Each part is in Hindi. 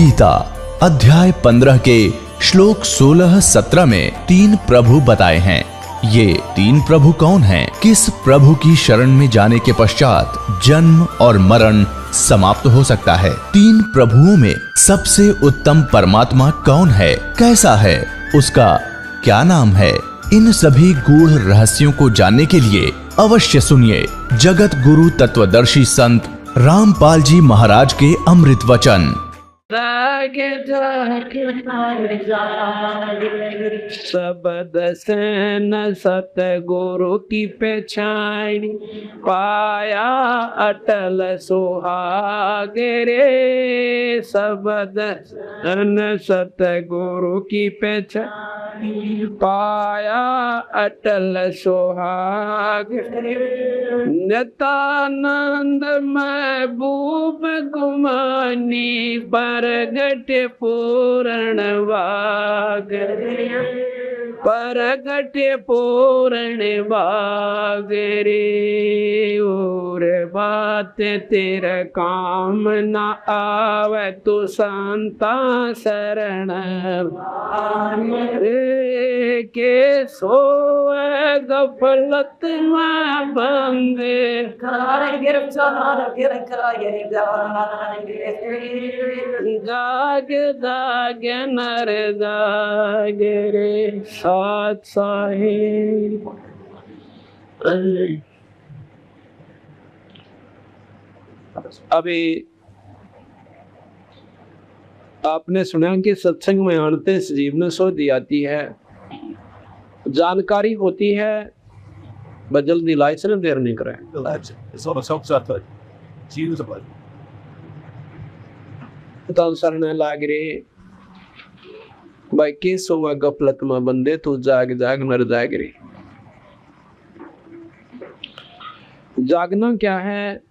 गीता अध्याय 15 के श्लोक 16-17 में 3 प्रभु बताए हैं। ये 3 प्रभु कौन हैं? किस प्रभु की शरण में जाने के पश्चात जन्म और मरण समाप्त हो सकता है? 3 प्रभुओं में सबसे उत्तम परमात्मा कौन है? कैसा है? उसका क्या नाम है? इन सभी गूढ़ रहस्यों को जानने के लिए अवश्य सुनिए जगत गुरु तत्वदर्शी संत रामपाल जी महाराज के अमृत वचन। शब्द सेन सतगुरु की पहचान पाया अटल सुहाग रे। शब्द सेन सतगुरु की पहचान पाया अटल सुहाग नित्यानंद महबूब गुमानी परगट पूर्ण वागरे। परगट पूर्ण वागरे। और बात तेरा काम न आवे तो संता शरण रे। के सोए गफलत में बंदे जाग जाग नर जाग रे। साथ साहिब अभी आपने सुना कि सत्संग में आनते जीवन शोधी आती है, जानकारी होती है, बस जल्दी लाइसेंस देर नहीं करें। लाग रे भाई के सोवा गफलत में बंदे तू जाग जाग नर जाग रे। जागना क्या है?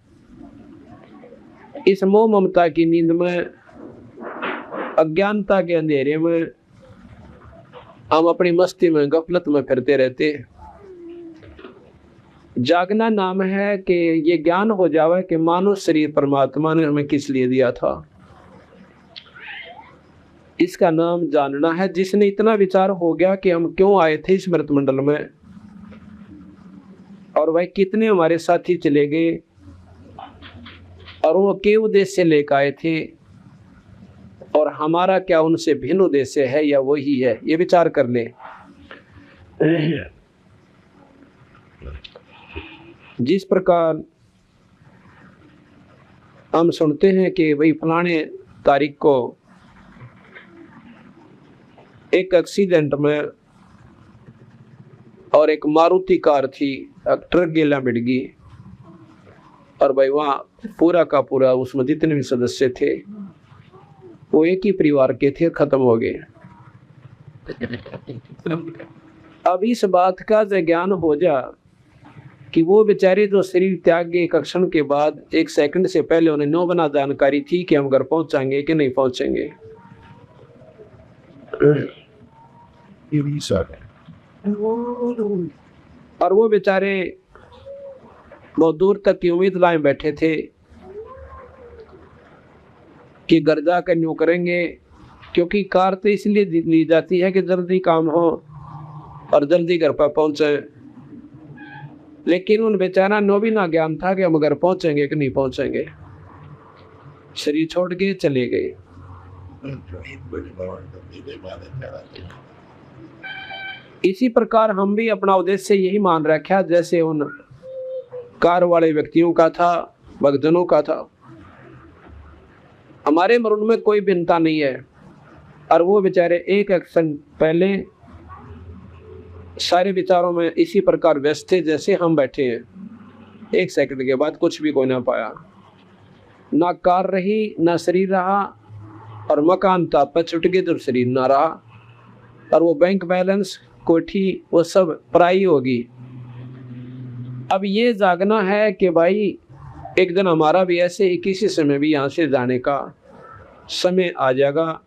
इस मोह ममता की नींद में, अज्ञानता के अंधेरे में हम अपनी मस्ती में गफलत में फिरते रहते हैं। जागना नाम है कि ये ज्ञान हो जावे कि मानव शरीर परमात्मा ने हमें किस लिए दिया था। इसका नाम जानना है। जिसने इतना विचार हो गया कि हम क्यों आए थे इस मृत मंडल में और वह कितने हमारे साथी चले गए और वो के उद्देश्य से लेकर आए थे और हमारा क्या उनसे भिन्न उद्देश्य है या वही है, ये विचार कर ले। जिस प्रकार हम सुनते हैं कि भाई फलाने तारीख को एक एक्सीडेंट में और एक मारुति कार थी, ट्रक गेला मिट गई और भाई वहां पूरा का पूरा उसमें जितने भी सदस्य थे वो एक ही परिवार के थे, खत्म हो गए। अब इस बात का ज्ञान हो जा कि वो बेचारे जो शरीर त्याग गए एक क्षण के बाद, 1 सेकंड से पहले उन्हें 9 बना जानकारी थी कि हम घर पहुंचाएंगे कि नहीं पहुंचेंगे। और वो बेचारे बहुत दूर तक की उम्मीद लाए बैठे थे कि घर जाकर न्यू करेंगे, क्योंकि कार तो इसलिए ली जाती है कि जल्दी काम हो और जल्दी घर पर पहुंचे। लेकिन उन बेचारा नो भी ना ज्ञान था कि हम घर पहुंचेंगे कि नहीं पहुंचेंगे। शरीर छोड़ के चले गए। इसी प्रकार हम भी अपना उद्देश्य यही मान रखा जैसे उन कार वाले व्यक्तियों का था, भक्तजनों का था। हमारे मरण में कोई भिन्नता नहीं है और वो बेचारे एक एक्शन पहले सारे विचारों में इसी प्रकार व्यस्त थे जैसे हम बैठे हैं। 1 सेकंड के बाद कुछ भी कोई ना पाया, ना कार रही ना शरीर रहा और मकान था पर छुट गए तो शरीर ना रहा और वो बैंक बैलेंस कोठी वो सब पराई होगी। अब ये जागना है कि भाई एक दिन हमारा भी ऐसे ही किसी समय भी यहाँ से जाने का समय आ जाएगा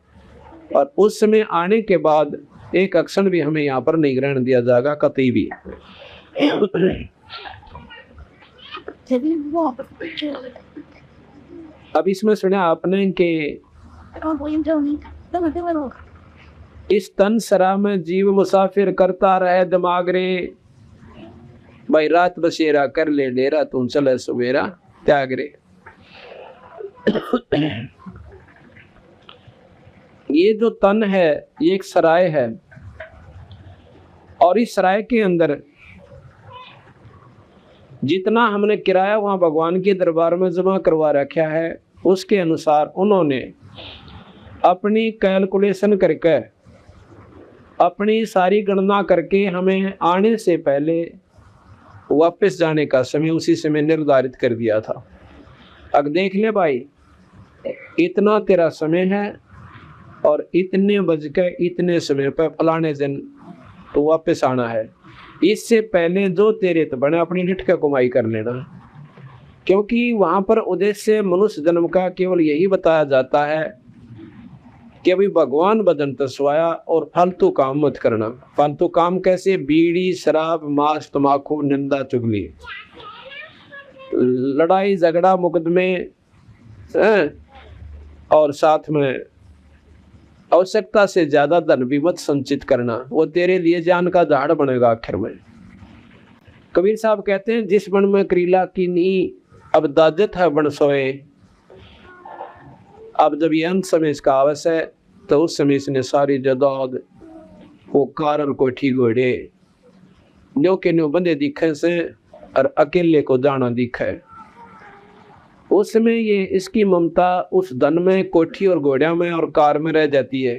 और उस समय आने के बाद एक क्षण भी हमें यहाँ पर नहीं ग्रहण दिया जाएगा कतई भी। अब इसमें सुना आपने कि इस तन सरा में जीव मुसाफिर करता रहे दिमाग रे, भाई रात बसेरा कर ले डेरा तू चले सवेरा त्याग रे। ये जो तन है ये एक सराय है, और इस सराय के अंदर जितना हमने किराया वहां भगवान के दरबार में जमा करवा रखा है, उसके अनुसार उन्होंने अपनी कैलकुलेशन करके, अपनी सारी गणना करके हमें आने से पहले वापस जाने का समय उसी समय निर्धारित कर दिया था। अब देख ले भाई, इतना तेरा समय है और इतने बज के इतने समय पर फलाने दिन तो वापस आना है। इससे पहले जो तेरे तो बने अपनी निठ का कमाई कर लेना, क्योंकि वहां पर उद्देश्य मनुष्य जन्म का केवल यही बताया जाता है कि अभी भगवान भजन तस्वाया और फालतू काम मत करना। फालतू काम कैसे? बीड़ी, शराब, मांस, तम्बाकू, निंदा, चुगली, लड़ाई झगड़ा, मुकदमे, और साथ में आवश्यकता से ज्यादा धन भी मत संचित करना, वो तेरे लिए जान का झाड़ बनेगा आखिर में। कबीर साहब कहते हैं, जिस बन में करीला की नी अब दाजत है बन सोए। अब जब ये अंत समय इसका आवश्य है तो उस समय इसने सारी जदाद वो कारण को ठीक घोड़े न्यो के न्यो बंदे दिखे से और अकेले को जाना दिखे। उस समय ये इसकी ममता उस धन में, कोठी और घोड़िया में और कार में रह जाती है।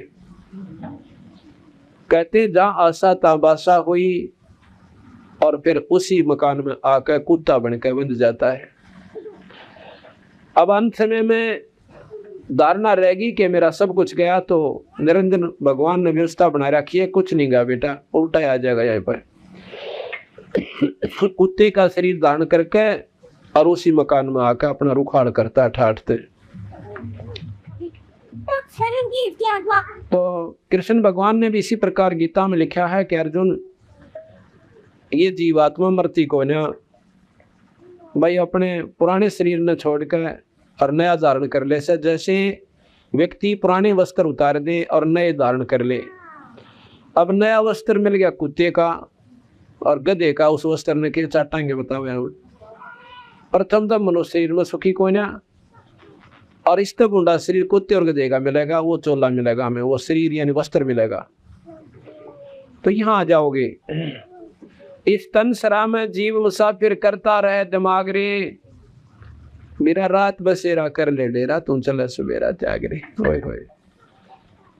कहते जा आशा ताबाशा हुई और फिर उसी मकान में आकर कुत्ता बनकर बंध जाता है। अब अंत समय में धारणा रहेगी कि मेरा सब कुछ गया, तो निरंजन भगवान ने व्यवस्था बना रखी है, कुछ नहीं गया बेटा, उल्टा आ जाएगा यहाँ पर। कुत्ते का शरीर धारण करके और उसी मकान में आकर अपना रुखाड़ करता है ठाठते। तो कृष्ण भगवान ने भी इसी प्रकार गीता में लिखा है कि अर्जुन, ये जीवात्मा मरती को ना भाई अपने पुराने शरीर ने छोड़कर और नया धारण कर ले से, जैसे व्यक्ति पुराने वस्त्र उतार दे और नए धारण कर ले। अब नया वस्त्र मिल गया कुत्ते का और गधे का, उस वस्त्र ने के चाटांगे बताओ। प्रथम तो मनुष्य शरीर में सुखी कोई ना, और इस तब बुंडा शरीर कुत्ते और गधे का मिलेगा, वो चोला मिलेगा हमें, वो शरीर यानी वस्त्र मिलेगा। तो यहाँ आ जाओगे। इस तन सरा में जीव मुसाफिर करता रहे दिमाग रे, मेरा रात बसेरा कर ले डेरा तू चले सवेरा त्याग रे। होए होए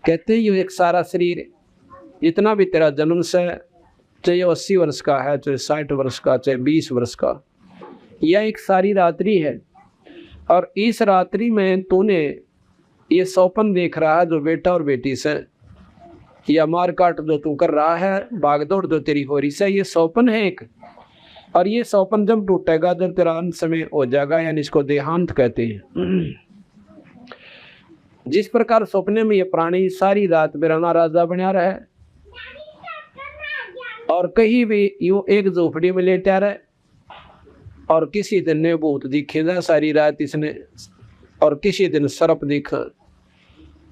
कहते ये एक सारा शरीर जितना भी तेरा जन्म से, चाहे 80 वर्ष का है, चाहे 60 वर्ष का, चाहे 20 वर्ष का, यह एक सारी रात्रि है। और इस रात्रि में तूने ये सौपन देख रहा है जो बेटा और बेटी से, या मार काट जो तू कर रहा है, भागदौड़ जो तेरी हो रही है, ये सौपन है एक। और ये सौपन जब टूटेगा, जब तेरा अंत समय हो जाएगा, यानी इसको देहांत कहते हैं। जिस प्रकार सपने में ये प्राणी सारी रात बेराना राजा बना रहे और कहीं भी यूं एक झोपड़ी में लेटा रहे, और किसी दिन ने भूत दिखेगा सारी रात इसने, और किसी दिन सर्प दिखा,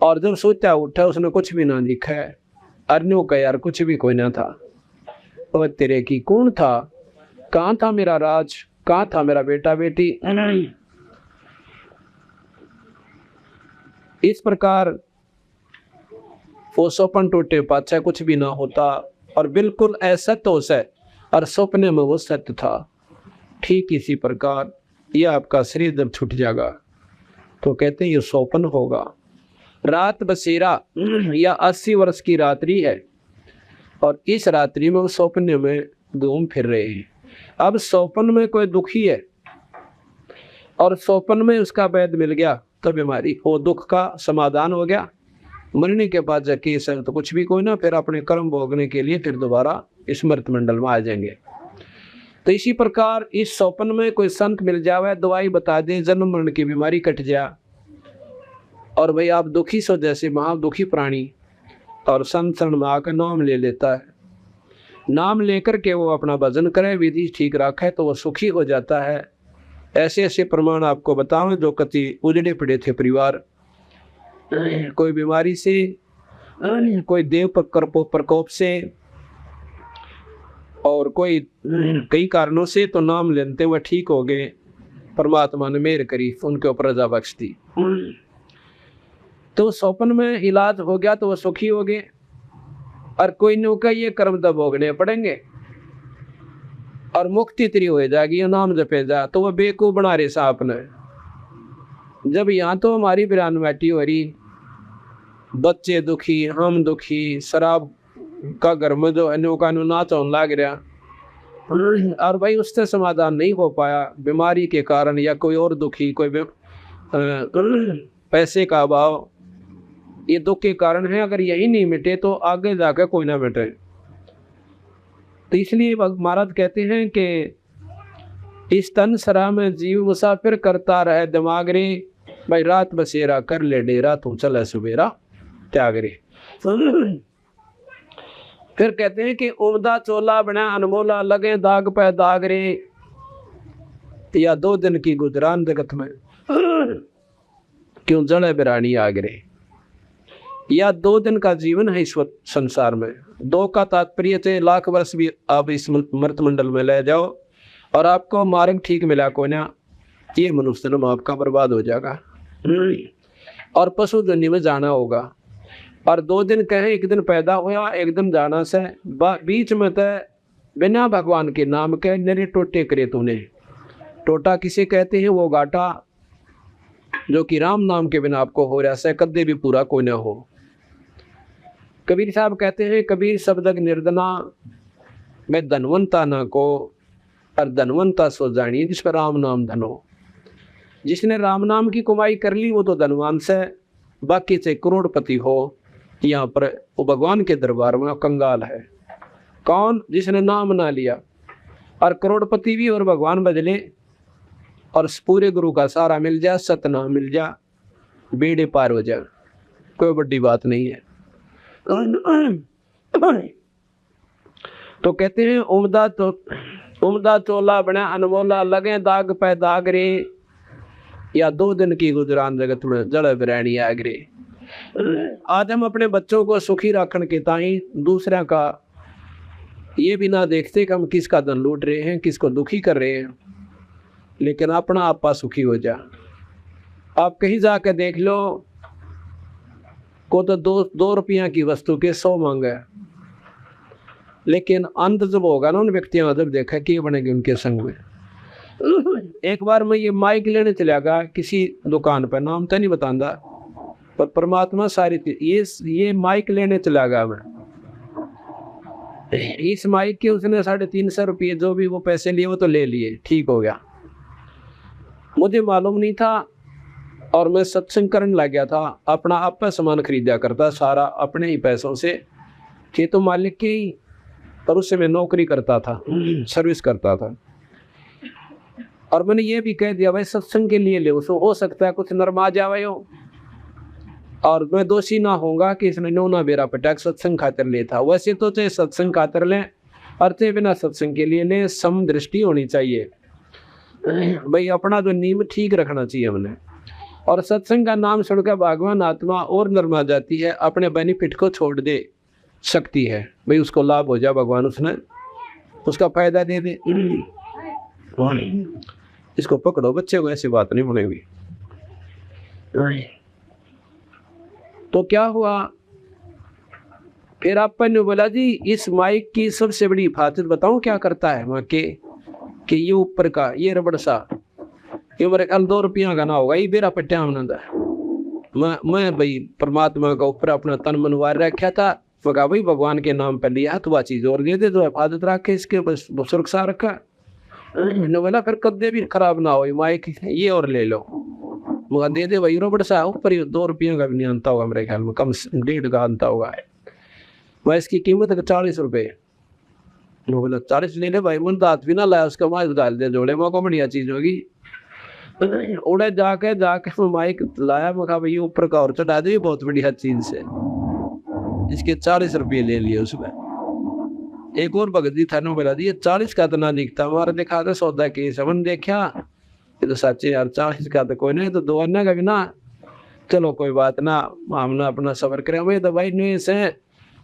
और जब सोचा उठा उसने कुछ भी ना दिखा है। अरन्यों का यार कुछ भी कोई ना था। और तेरे की कौन था? कहाँ था मेरा राज? कहाँ था मेरा बेटा बेटी? इस प्रकार वो सपन टूटे पाछा कुछ भी ना होता और बिल्कुल असत्य हो से, और सपने में वो सत्य था। ठीक इसी प्रकार यह आपका शरीर जब छूट जाएगा तो कहते हैं ये सौपन होगा। रात बसेरा या 80 वर्ष की रात्रि है, और इस रात्रि में वो सौपने में घूम फिर रहे हैं। अब सौपन में कोई दुखी है और सौपन में उसका वैद्य मिल गया तो बीमारी वो दुख का समाधान हो गया। मरने के बाद जाके तो कुछ भी कोई ना, फिर अपने कर्म भोगने के लिए फिर दोबारा स्मृत मंडल में आ जाएंगे। तो इसी प्रकार इस सौपन में कोई संत मिल जावे, दवाई बता दे, जन्म मरण की बीमारी कट जा, और भाई आप दुखी सो जैसे महादुखी प्राणी, और संत शरण में आकर नाम ले लेता है। नाम लेकर के वो अपना भजन करे, विधि ठीक रखे, तो वो सुखी हो जाता है। ऐसे ऐसे प्रमाण आपको बताऊं जो कति उजड़े पड़े थे परिवार, कोई बीमारी से, कोई देव प्रकोप से, और कोई कई कारणों से, तो नाम लेते हुए ठीक हो गए। परमात्मा ने मेहर करी, उनके ऊपर रजा बख्श दी। तो स्वप्न में इलाज हो गया तो वो सुखी हो गए। और कोई नौका ये कर्म दब भोगने पड़ेंगे और मुक्ति तेरी हो जाएगी, ये नाम जपे जा, तो वह बेवकूफ बना रहे सांप ने। जब यहाँ तो हमारी बिरान बैठी हो रही, बच्चे दुखी, हम दुखी, शराब का घर में जो है नौका नाच होने लग रहा, और भाई उससे समाधान नहीं हो पाया बीमारी के कारण, या कोई और दुखी, कोई पैसे का अभाव, ये दुख के कारण है। अगर यही नहीं मिटे तो आगे जाकर कोई ना मिटे। तो इसलिए महाराज कहते हैं कि इस तन सरा में जीव मुसाफिर करता रहे दिमाग रे, भाई रात बसेरा कर ले डेरा, तू चले सवेरा त्याग रे। फिर कहते हैं कि उमदा चोला बना अनमोला, लगे दाग पे दाग रे, या 2 दिन की गुजरान जगत में क्यों जड़े बिरानी आग रे। या 2 दिन का जीवन है इस संसार में। 2 का तात्पर्य थे लाख वर्ष भी आप इस मृत मंडल में ले जाओ और आपको मार्ग ठीक मिला को ना, ये मनुष्य जन्म आपका बर्बाद हो जाएगा और पशु दुनिया में जाना होगा। और 2 दिन कहे, 1 दिन पैदा हुआ, 1 दिन जाना से, बीच में तो बिना भगवान के नाम के नरे टोटे करे तूने। टोटा किसे कहते हैं? वो घाटा जो कि राम नाम के बिना आपको हो रहा है, कदे भी पूरा कोई ना हो। कबीर साहब कहते हैं, कबीर शब्दक निर्दना में धनवंता ना को, और धनवंता सो जानिए जिस पर राम नाम धनो। जिसने राम नाम की कमाई कर ली वो तो धनवान से, बाकी से करोड़पति हो यहाँ पर वो भगवान के दरबार में कंगाल है। कौन? जिसने नाम ना लिया। और करोड़पति भी और भगवान बदले और पूरे गुरु का सारा मिल जा, सतनाम मिल जा, बेड़े पार हो जा, कोई बड़ी बात नहीं है। तो कहते हैं उमदा चोला बना अनमोला, लगे दाग पे दाग रे, या 2 दिन की गुजरान जगत में जड़ बिरैनी आग रे। आज हम अपने बच्चों को सुखी रखने के ताई दूसरा का ये भी ना देखते कि हम किसका धन लूट रहे हैं, किसको दुखी कर रहे हैं, लेकिन अपना आपा सुखी हो जा। आप कहीं जाकर देख लो, को तो 2 रुपया की वस्तु के 100 मांगे, लेकिन अंत जब होगा ना उन व्यक्तियों जब देखा कि ये बनेगी उनके संग में। एक बार मैं ये माइक लेने चला गया किसी दुकान पर, नाम तो नहीं बताऊंगा, पर परमात्मा सारी ये माइक लेने चला गया मैं। इस माइक के उसने 350 रुपये जो भी वो पैसे लिए वो तो ले लिए, ठीक हो गया। मुझे मालूम नहीं था और मैं सत्संग करने लग गया था। अपना आप पर सामान खरीदा करता सारा अपने ही पैसों से, खेतों मालिक के ही, पर उससे मैं नौकरी करता था, सर्विस करता था। और मैंने ये भी कह दिया भाई सत्संग के लिए ले, उसको हो सकता है कुछ नरमा जावे हो, और मैं दोषी ना होऊंगा कि इसने नोना बेरा पटाक सत्संग खातर ले था। वैसे तो चाहे सत्संग खातर लें और चाहे बिना सत्संग के लिए लें, सम दृष्टि होनी चाहिए भाई, अपना जो नीम ठीक रखना चाहिए हमने। और सत्संग का नाम सुनकर भगवान आत्मा और नरमा जाती है, अपने बेनिफिट को छोड़ दे सकती है भाई, उसको लाभ हो जाए, भगवान उसने उसका फायदा दे दे। इसको पकड़ो बच्चे को, ऐसी बात नहीं बनेगी। तो क्या हुआ फिर अपन ने बोला जी इस माइक की सबसे बड़ी हिफाजत बताऊं क्या करता है वहाँ के, कि ये ऊपर का ये रबड़ सा, ये मेरे ख्याल 2 रुपया का ना होगा, ये बेरा पट्टिया होना। मैं भाई परमात्मा का ऊपर अपना तन मनवार रखा था, मगा भाई भगवान के नाम पर लिया तो वह चीज़ और दे दे, तो हिफाजत रखे इसके, बस सुरक्षा रखा। ने बोला फिर कदे भी खराब ना हो माइक, ये और ले लो, मगर दे दे भाई रबड़ सा ऊपर, 2 रुपये का भी नहीं आता होगा मेरे ख्याल में, कम 1.5 का आता होगा। वह इसकी कीमत है 40 रुपये। बोला 40 ले ले भाई, मुझे दांत भी ना लाया उसका, माइक डाल दे जोड़े में, को बढ़िया चीज़ होगी। उड़े जाके मैं माइक लाया, मैं कहा भाई ऊपर का और चढ़ा दे, बहुत बढ़िया चीज़ से, इसके 40 रुपये ले लिए उसमें। एक और भगत जी था ना, बोला दी 40 का तो ना दिखता, हमारा देखा था सौदा के समन देखा, ये तो सच्चे यार 40 का तो कोई नहीं, तो 2 अन्ना का भी ना, चलो कोई बात ना, हमने अपना सफर करें। हमें तो भाई नहीं से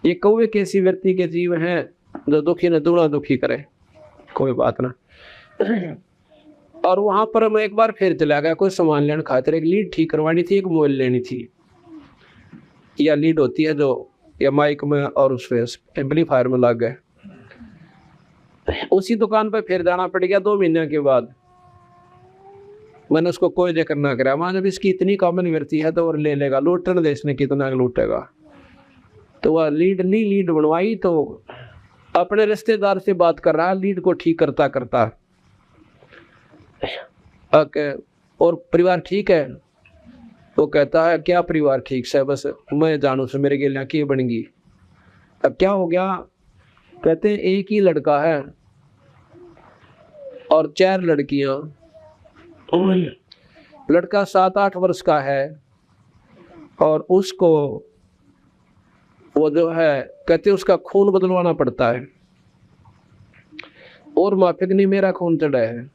ये कौवे कैसी व्यक्ति के जीव हैं जो दुखी ने दूना दुखी करे, कोई बात ना। और वहां पर मैं एक बार फिर चला गया, कोई सामान लेने खातिर, एक लीड ठीक करवानी थी, एक मोबाइल लेनी थी। या लीड होती है जो या माइक में और उस एम्पलीफायर में लग गए। उसी दुकान पर फिर जाना पड़ गया 2 महीने के बाद। मैंने उसको कोई जिक्र ना करा, वहां जब इसकी इतनी कॉमन वृत्ति है तो और ले लेगा, लूटने देश ने कितना लूटेगा। तो वह लीड बनवाई, तो अपने रिश्तेदार से बात कर रहा है लीड को ठीक करता करता। और परिवार ठीक है? वो कहता है क्या परिवार ठीक से, बस मैं जानू से मेरे गेलियाँ की बनेगी। अब क्या हो गया? कहते हैं एक ही लड़का है और 4 लड़कियां। लड़का 7-8 वर्ष का है और उसको वो जो है कहते उसका खून बदलवाना पड़ता है, और माफिक नहीं मेरा खून चढ़ा है।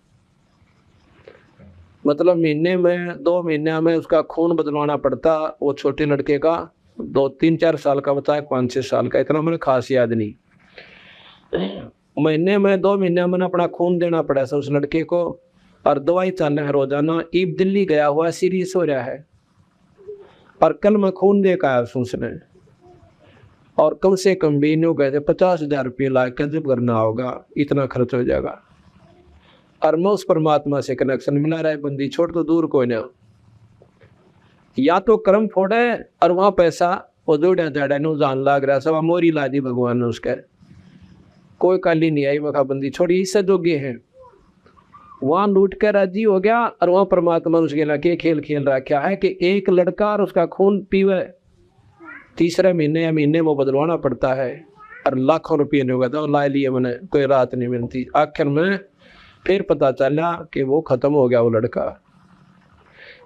मतलब महीने में 2 महीने में उसका खून बदलवाना पड़ता। वो छोटे लड़के का 2-3-4 साल का बता है, 5-6 साल का, इतना मुझे खास याद नहीं। महीने में 2 महीने में अपना खून देना पड़ा था उस लड़के को, और दवाई चल रहा है रोजाना। ईब दिल्ली गया हुआ सीरियस हो रहा है, और कल मैं खून दे के आया उसने, और कम से कम भी नहीं गए थे 50,000 रुपये ला के जब करना होगा, इतना खर्च हो जाएगा। और मैं उस परमात्मा से कनेक्शन मिला रहा है, बंदी छोड़ तो दूर कोई ना, या तो कर्म फोड़े और वहाँ पैसा वो जोड़ा जाड़ा नो जान लाग रहा सब मोरी ला दी भगवान ने उसके, कोई काली नहीं आई। मखा बंदी छोड़ी इससे जोगे हैं, वहाँ लूट कर राजी हो गया। और वहाँ परमात्मा उसके लगे खेल खेल रखा है कि एक लड़का और उसका खून पीवे, 3रे महीने या महीने में बदलवाना पड़ता है, और लाखों रुपये नहीं होगा तो ला लिए मैंने, कोई रात नहीं मिलती। आखिर में फिर पता चला कि वो खत्म हो गया वो लड़का।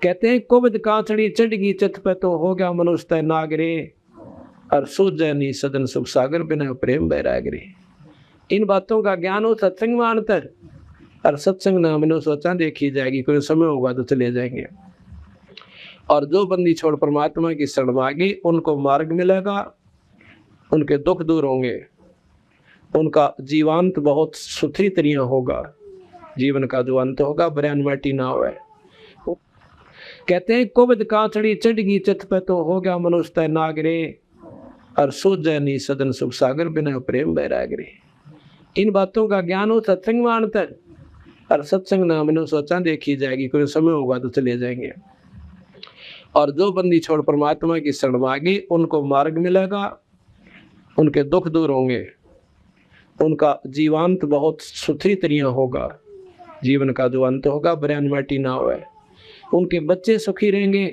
कहते हैं कुबद कांचड़ी चढ़गी चित पे तो हो गया मनुष्य नागरे, और सूझे नहीं सदन सुख सागर बिना प्रेम बैरागरे। इन बातों का ज्ञान हो सत्संग मानता है, और सत्संग ना मैंने सोचा देखी जाएगी, कोई समय होगा तो चले जाएंगे। और जो बंदी छोड़ परमात्मा की शरण मांगी उनको मार्ग मिलेगा, उनके दुख दूर होंगे, उनका जीवांत बहुत सुथरी तरीका होगा, जीवन का जो अंत होगा बरैन माटी ना होए। कहते हैं कुबद कांचड़ी चढ़गी चित पे तो हो गया मनुष्य नागरे, और सूझे नहीं सदन सुख सागर बिना प्रेम बैरागरे। इन बातों का ज्ञान हो सत्संग मानता है, और सत्संग ना मैंने सोचा देखी जाएगी, कोई समय होगा तो चले जाएंगे। और जो बंदी छोड़ परमात्मा की शरण मांगी उनको मार्ग मिलेगा, उनके दुख दूर होंगे, उनका जीवांत बहुत सुथरी तरीका होगा, जीवन का जो अंत होगा बरैन माटी ना होए। उनके बच्चे सुखी रहेंगे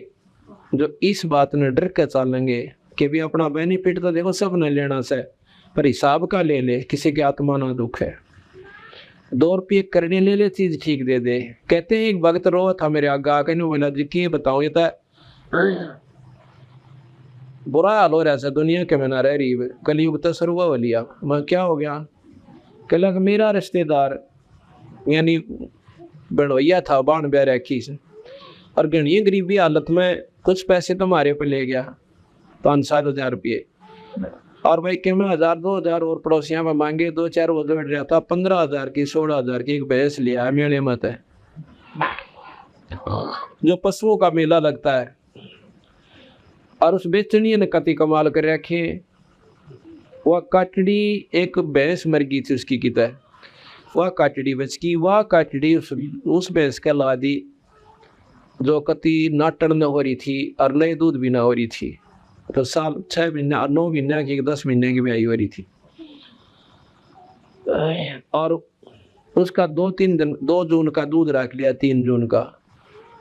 जो इस बात ने डर के चलेंगे कि भी अपना बेनिफिट तो देखो सब ने लेना से, पर हिसाब का ले ले, किसी की आत्मा ना दुख है। 2 रुपये करने ले ले, चीज ठीक दे दे। कहते हैं एक भक्त रो था मेरे आगे आके, बोला जी की बताऊं, ये तो बुरा हाल हो रहा है दुनिया के में ना रह रही, कलयुग तो शुरू हो लिया। मैं क्या हो गया? कहला कि मेरा रिश्तेदार यानी बनवैया था, बाण ब्याह रखी से, और घनी गरीबी हालत में कुछ पैसे तो हमारे पे ले गया, 5-7 हज़ार रुपये, और भाई कि मैं 1,000-2,000 और पड़ोसियाँ में मांगे, 2-4 वो बैठ रहा था, 15,000 की 16,000 की एक भैंस लिया मेले मत है, जो पशुओं का मेला लगता है। और उस बेचनी ने कति कमाल कर रखे, वह काटड़ी एक भैंस मर गई थी उसकी की तरह, वह काटड़ी बच की, वह काटड़ी उस भैंस के ला दी जो कति नाटन न हो रही थी और नए दूध भी ना हो रही थी। तो साल 6 महीने 9 महीने की 10 महीने की ब्याई हो रही थी, और उसका 2-3 दिन 2 जून का दूध रख लिया, 3 जून का,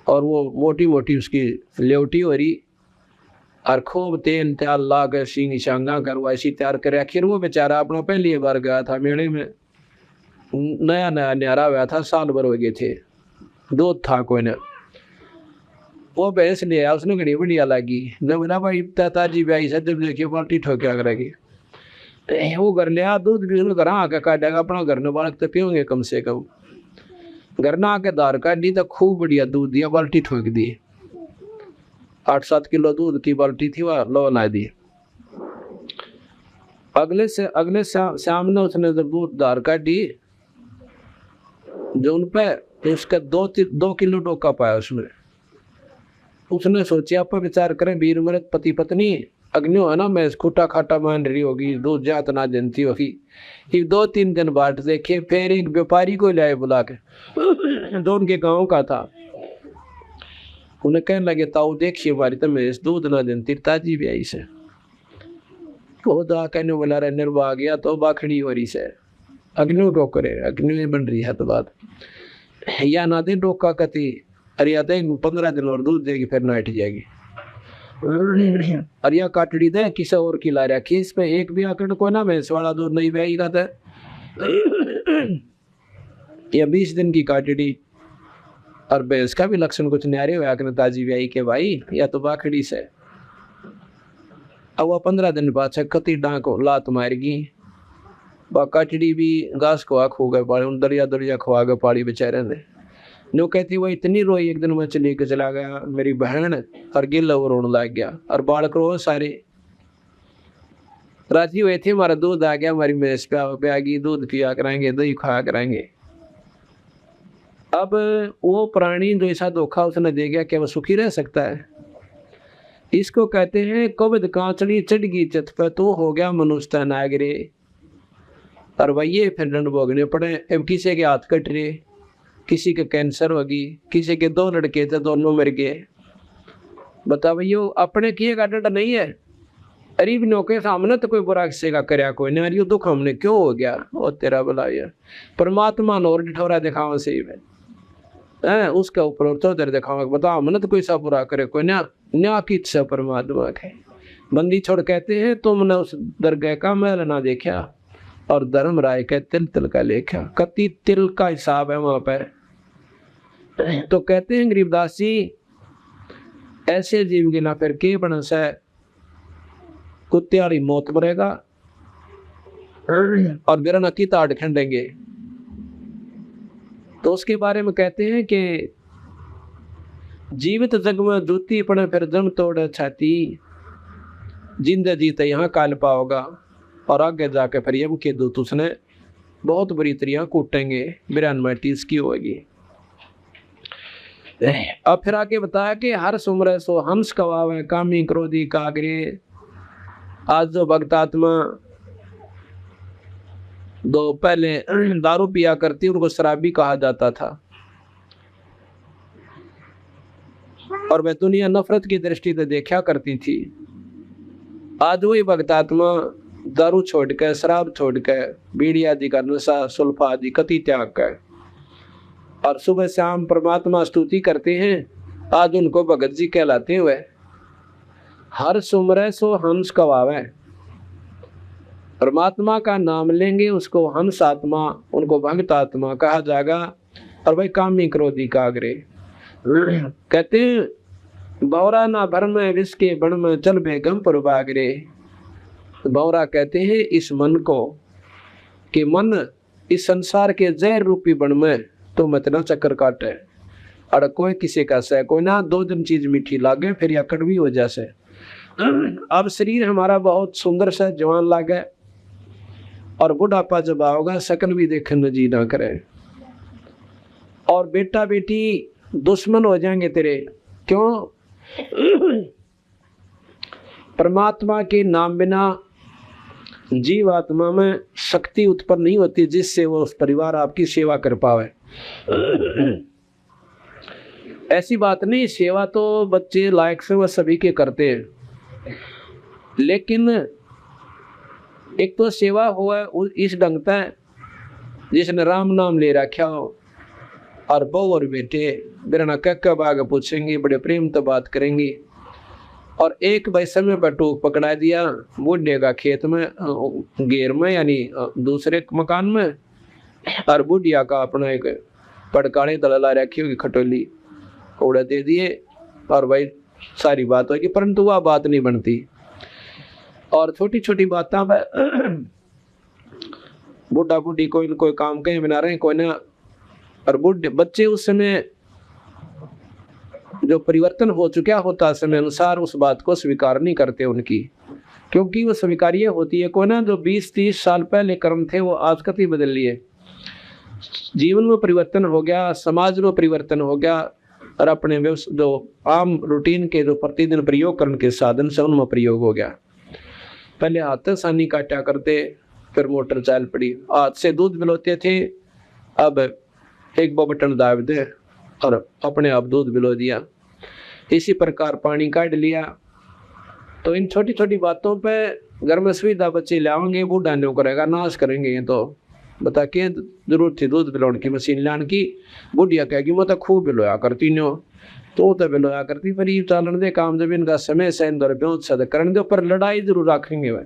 और वो मोटी मोटी उसकी लेवटी हो रही, और खूब तेल त्याल ला कर सींग शांगा करवा ऐसी तैयार कर। आखिर वो बेचारा अपना पहली बार गया था मेले में, नया नया न्यारा हुआ था, साल भर हो गए थे, दूध था कोई ने, वो भैंस ले आया, उसने घड़ी बढ़िया लगी, जब ना भाई ताजी ब्याई से जब देखिए बाल्टी ठोक्या करेगी, वो घर ले आ दूध भी घर आके काटेगा, अपना घर में बालक तो पियोगे कम से कम। घर ना आके दार काट दी तो खूब बढ़िया दूध दिया, बाल्टी ठोक दी। 8-7 किलो दूध की बाल्टी थी, वह लो ला दी। अगले शाम ने उसने जब दूध दार काटी जो उन पे, उसका 2 किलो डोका पाया उसने सोचा आप विचार करें, वीर मृत पति पत्नी अग्नियो है ना, मैं खूटा खाटा मान रही होगी, दूध जात ना जनती होगी। 2-3 दिन बाद देखे, फिर एक व्यापारी को लाए बुला के, जो उनके गांव का था। उन्हें कहने लगे, ताऊ देखिए हमारी तो मैं दूध ना जनती, ताजी भी आई से कहने बोला रहे निर्वाह गया तो बाखड़ी हो रही से, अग्नि को करे, अग्नि बन रही है तो बात या ना दे डोका कती, अरे या दे 15 दिन और दूध देगी, फिर नाइट जाएगी। अरे या काटड़ी दे किसी और की ला रहा कि इसमें एक भी आकड़ को ना भैंस वाला दूध नहीं बहेगा था। या 20 दिन की काटड़ी, और भैंस का भी लक्षण कुछ न्यारे हुआ कि ताजी ब्याई के भाई, या तो बाखड़ी से। अब वह 15 दिन बाद कति डांको लात मारेगी, वह काटड़ी भी घास को खो गए पाड़ी, दरिया दरिया खुआ गए पाड़ी बेचारे ने। नो कहती वो इतनी रोई, एक दिन मैं चले के चला गया मेरी बहन, और गिल रोने लग गया, और बालक रो सारे। राजी हुए थे हमारा दूध आ गया, हमारी भैंस पे आ गई, दूध पिया कराएंगे, दही खाया कराएंगे। अब वो प्राणी जो ऐसा धोखा उसने दे गया, क्या वो सुखी रह सकता है? इसको कहते हैं कबद कांचड़ी चढ़ गई चित पे, तो हो गया मनुष्य नागरे। और वही फिर दंड भोगने पड़े। अब किसी के हाथ कट रहे, किसी के कैंसर होगी, किसी के 2 लड़के थे दोनों मर गए। बता भैया अपने किए का दंड नहीं है। अरीब नौके सामने तो कोई बुरा किसी का करया कोई नहीं, अरे दुख हमने क्यों हो गया, वो तेरा भला यार परमात्मा ने और डिठोरा दिखावा सही में है, उसके ऊपर तो दर दिखावा, बता हमने तो कोई सा बुरा करे कोई ना, न्या की इच्छा परमात्मा के। बंदी छोड़ कहते हैं तुमने उस दरगाह का महल ना देखा, और धर्म राय के तिल तिल का लेखा, कति तिल का हिसाब है वहां पर। तो कहते हैं गरीबदास जी, ऐसे जीव गिना फिर के बनस है, कुत्ते वाली मौत मरेगा और बिरना की ताड़ खंडेंगे। तो उसके बारे में कहते हैं कि जीवित जग में जूती पड़े फिर जम तोड़ छाती, जिंदा जीते यहाँ काल पाओगा, और आगे जाके फिर यम के दूत उसने बहुत बुरी तरह कूटेंगे, बिरान माटी इसकी होगी। अब फिर आगे बताया कि हर सुमरे सो हंस कवावे, कामी क्रोधी कागरे। आज जो भक्तात्मा दो पहले दारू पिया करती, उनको शराबी कहा जाता था, और वह दुनिया नफरत की दृष्टि से देखा करती थी। आज वही भक्तात्मा दारू छोड़कर, शराब छोड़कर, बीड़ी आदि का नशा, सुल्फा आदि कति त्याग कर, और सुबह शाम परमात्मा स्तुति करते हैं। आज उनको भगत जी कहलाते हुए। हर सुमरे सो हंस कवावे, परमात्मा का नाम लेंगे उसको हंस आत्मा, उनको भक्त आत्मा कहा जाएगा। और भाई कामी क्रोधी कागरे, कहते हैं बौरा ना भर में विष के बण में चल बेगम पर बागरे। बौरा कहते हैं इस मन को, कि मन इस संसार के जहर रूपी बण में तो मत ना चक्कर काटे, और कोई किसी का सह कोई ना, 2 दिन चीज मीठी लागे फिर या कड़वी हो जैसे। अब शरीर हमारा बहुत सुंदर सा जवान लागे, और बुढ़ापा जब आओगा शकल भी देखने जी ना करे, और बेटा बेटी दुश्मन हो जाएंगे तेरे। क्यों? परमात्मा के नाम बिना जीव आत्मा में शक्ति उत्पन्न नहीं होती, जिससे वो उस परिवार आपकी सेवा कर पावे। ऐसी बात नहीं, सेवा तो बच्चे लायक से वह सभी के करते हैं, लेकिन एक तो सेवा हुआ इस ढंग पे जिसने राम नाम ले रखा हो, और बहू और बेटे बिना कब आगे पूछेंगे, बड़े प्रेम तो बात करेंगी। और एक भाई समय पर टूक पकड़ा दिया, बूढ़े का खेत में घेर में यानी दूसरे मकान में, और बुढ़िया का अपना एक पड़काने दलला रखी होगी खटोली, कौड़ा दे दिए, और भाई सारी बात होगी, परंतु वह बात नहीं बनती। और छोटी छोटी बातों में बुढ़ा बुढ़ी कोई काम कहीं बना रहे कोई ना, और बुढ़े बच्चे उस समय जो परिवर्तन हो चुका होता समय अनुसार उस बात को स्वीकार नहीं करते उनकी, क्योंकि वो स्वीकार्य होती है। कोई ना जो 20-30 साल पहले कर्म थे वो आज कति बदल लिए, जीवन में परिवर्तन हो गया, समाज में परिवर्तन हो गया, और अपने जो आम रूटीन के जो प्रतिदिन प्रयोग करने के साधन से उनमें प्रयोग हो गया। पहले हाथ से सानी काटा करते, फिर मोटर चाल पड़ी, हाथ से दूध बिलोते थे, अब एक बटन दाब दे और अपने आप दूध बिलो दिया। इसी प्रकार पानी काट लिया। तो इन छोटी छोटी बातों पे घर में सुविधा बच्चे लाओगे, बूढ़ा नहीं करेगा, नाश करेंगे। ये तो बता के जरूरत थी दूध बिलाने की मशीन लाने की, बुढ़िया कहेगी मैं तो खूब बिलोया करती नो, तो बिलोया करती, पर ये चालन दे काम जब इनका समय से इंदर करने दो, पर लड़ाई जरूर रखेंगे वह।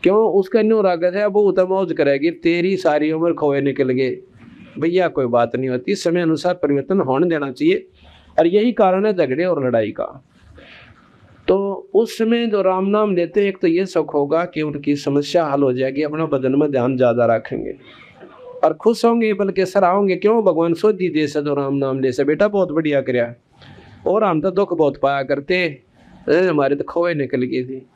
क्यों? उसका न्यू रागत है, वो तो मौज करेगी, तेरी सारी उम्र खोए निकल गए। भैया कोई बात नहीं होती, समय अनुसार परिवर्तन होने देना चाहिए, और यही कारण है झगड़े और लड़ाई का। तो उस समय जो राम नाम लेते, एक तो ये सुख होगा कि उनकी समस्या हल हो जाएगी, अपना बदन में ध्यान ज्यादा रखेंगे और खुश होंगे, बल्कि सराहोंगे। क्यों? भगवान सोधी दे से जो राम नाम ले से, बेटा बहुत बढ़िया कराया, और हम तो दुख बहुत पाया करते, हमारे तो खोए निकल गई थी।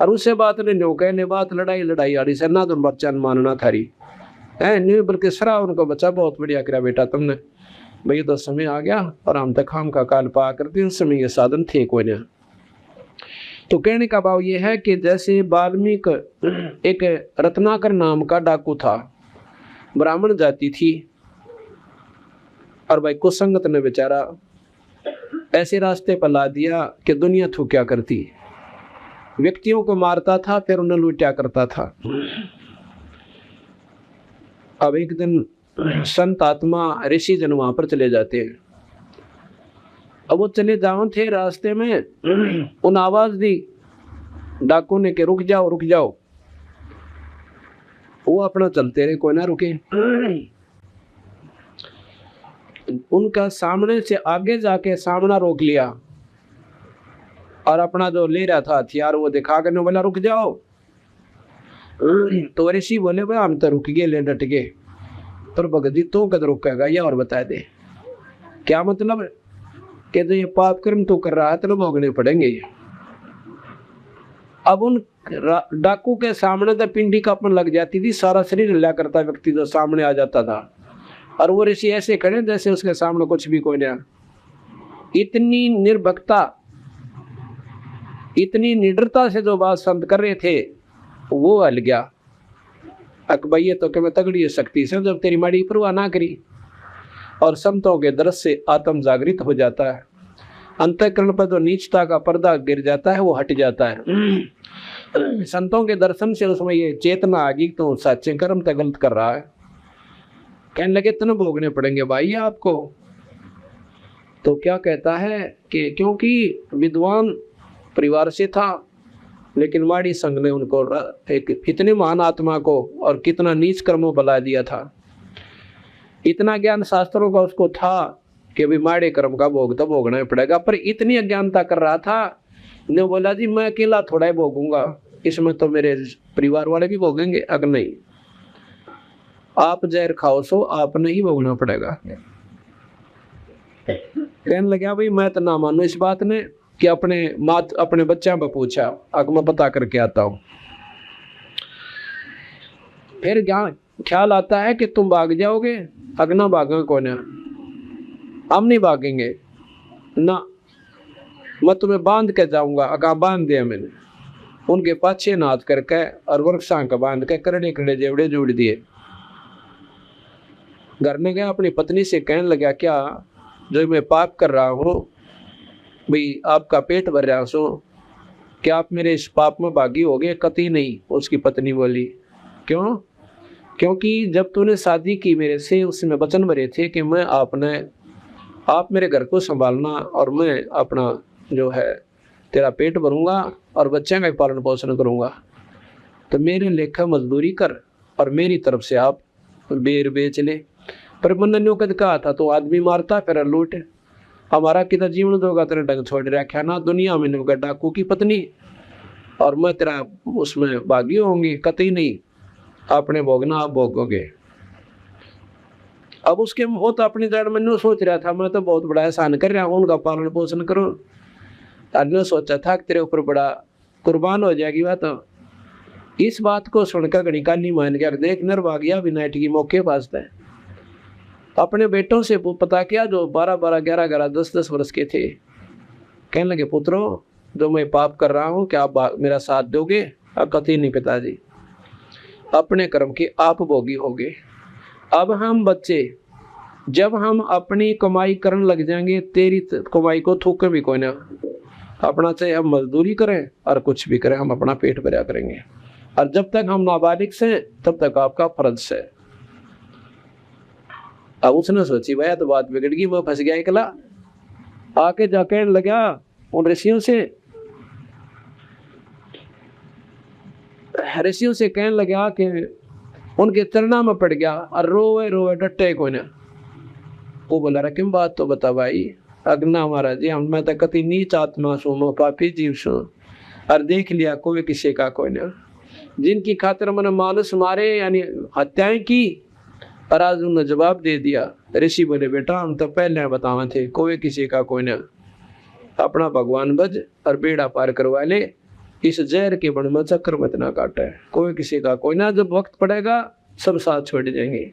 और उससे बात ने न्यू कहने बात लड़ाई आड़ी से ना, तुम बच्चा मानना थारी है नहीं, बल्कि सरा उनको, बच्चा बहुत बढ़िया कराया बेटा तुमने, भाई तो समय आ गया और हम तक हम का काल पा करते, उस समय ये साधन थे कोई ना। तो कहने का भाव ये है कि जैसे वाल्मीकि एक रत्नाकर नाम का डाकू था, ब्राह्मण जाति थी, और भाई कुसंगत ने बेचारा ऐसे रास्ते पर ला दिया कि दुनिया थू क्या करती, व्यक्तियों को मारता था, फिर उन्हें लूटा करता था। अब एक दिन संत आत्मा ऋषि जन वहां पर चले जाते हैं। अब वो चले जाओ थे, रास्ते में उन आवाज दी डाकू ने कि रुक जाओ रुक जाओ। वो अपना चलते रहे, कोई ना रुके। उनका सामने से आगे जाके सामना रोक लिया, और अपना जो ले रहा था हथियार वो दिखा कर बोला रुक जाओ। तो ऋषि बोले भाई हम तो रुक गए, ले डट गए। पर भगत तो कद रुकेगा, ये और बता दे क्या मतलब, कि तो ये पाप कर्म तो कर रहा है तो भोगने पड़ेंगे। अब उन डाकू के सामने तो पिंडी कांपने लग जाती थी, सारा शरीर हिला करता व्यक्ति जो सामने आ जाता था, और वो ऋषि ऐसे खड़े जैसे उसके सामने कुछ भी कोई नहीं। इतनी निर्भक्ता, इतनी निडरता से जो बात संत कर रहे थे वो हल गया। अकबैये तो कि मैं तगड़ी शक्ति से, जब तेरी माड़ी परवाह ना करी, और संतों के दृश्य से आत्म जागृत हो जाता है, अंतःकरण पर जो नीचता का पर्दा गिर जाता है वो हट जाता है। संतों के दर्शन से उसमें ये चेतना आ गई तो सच्चे कर्म तो गलत कर रहा है। कहने लगे इतने भोगने पड़ेंगे भाई आपको। तो क्या कहता है कि क्योंकि विद्वान परिवार से था, लेकिन वाड़ी संघ ने उनको एक इतने महान आत्मा को और कितना नीच कर्मों बला दिया था। इतना ज्ञान शास्त्रों का उसको था कि अभी माड़े कर्म का भोग तो भोगना ही पड़ेगा, पर इतनी अज्ञानता कर रहा था, ने बोला जी मैं अकेला थोड़ा ही भोगूंगा, इसमें तो मेरे परिवार वाले भी भोगेंगे। अगर नहीं, आप जहर खाओ सो आपने ही भोगना पड़ेगा। कहने लगा भाई मैं तो ना मानू इस बात ने, कि अपने बच्चा पर पूछा, अगर मैं पता करके आता हूँ। फिर ख्याल आता है कि तुम भाग जाओगे, अगना भागा कौन है, हम नहीं भागेंगे ना, मैं तुम्हें बांध के जाऊंगा। अगा बांध दिया मैंने, उनके पाछे नाथ करके और वृक्षा का बांध के करड़े करड़े जेवड़े जोड़ दिए। घर में गया, अपनी पत्नी से कहने लगा क्या जो मैं पाप कर रहा हूँ, भाई आपका पेट भर रहा सो, क्या आप मेरे इस पाप में भागी हो गए? कतई नहीं, उसकी पत्नी बोली। क्यों? क्योंकि जब तूने शादी की मेरे से, उसमें वचन भरे थे कि मैं आप मेरे घर को संभालना और मैं अपना जो है तेरा पेट भरूंगा और बच्चे का पालन पोषण करूंगा, तो मेरे लेखा मजदूरी कर और मेरी तरफ से आप बेर बेच ले। पर मनन्यों कद कहा था तो आदमी मारता फिर लूट, हमारा कितना जीवन दोगा तेरे ढंग छोड़ रखा ना, दुनिया में नुका डाकू की पत्नी और मैं तेरा उसमें भागी होंगी, कतई नहीं, आपने भोगना आप भोगोगे। अब उसके वो तो अपनी जड़ में सोच रहा था मैं तो बहुत बड़ा एहसान कर रहा हूँ, उनका पालन पोषण करूँ। अन्न सोचा था कि तेरे ऊपर बड़ा कुर्बान हो जाएगी वह तो। इस बात को सुनकर गणिकाली मान गया, देख नरवा गया विनायट की मौके पास है। अपने बेटों से पता किया जो 12-12, 11-11, 10-10 वर्ष के थे। कहने लगे पुत्रों जो मैं पाप कर रहा हूँ क्या आप मेरा साथ दोगे? कतई नहीं पिताजी, अपने कर्म के आप भोगी होगे। अब हम बच्चे जब हम अपनी कमाई करने लग जाएंगे तेरी कमाई को थूके भी कोई ना, अपना चाहे हम मजदूरी करें और कुछ भी करें हम अपना पेट भरा करेंगे, और जब तक हम नाबालिग से तब तक आपका फर्ज है। अब उसने सोची भैया तो बात बिगड़ गई, वो फंस गया अकेला। आके जाके लगा उन ऋषियों से कहने लगा कि उनके चरणा में पड़ गया और रोवे रोवे डटे कोई ना। वो बोला रहा किम बात तो बता भाई। अग्ना महाराज जी मैं तो कति नीच आत्मा सू, मैं पापी जीव सू, और देख लिया कोई किसी का कोई ना, जिनकी खातिर मैंने मानुष मारे यानी हत्याएं की, और आज उन्होंने जवाब दे दिया। ऋषि बोले बेटा हम तो पहले बतावे थे कोई किसी का कोई ना, अपना भगवान भज और बेड़ा पार करवा ले, इस जहर के बन में चक्कर मत ना काटे, कोई किसी का कोई ना, जब वक्त पड़ेगा सब साथ छोड़ जाएंगे।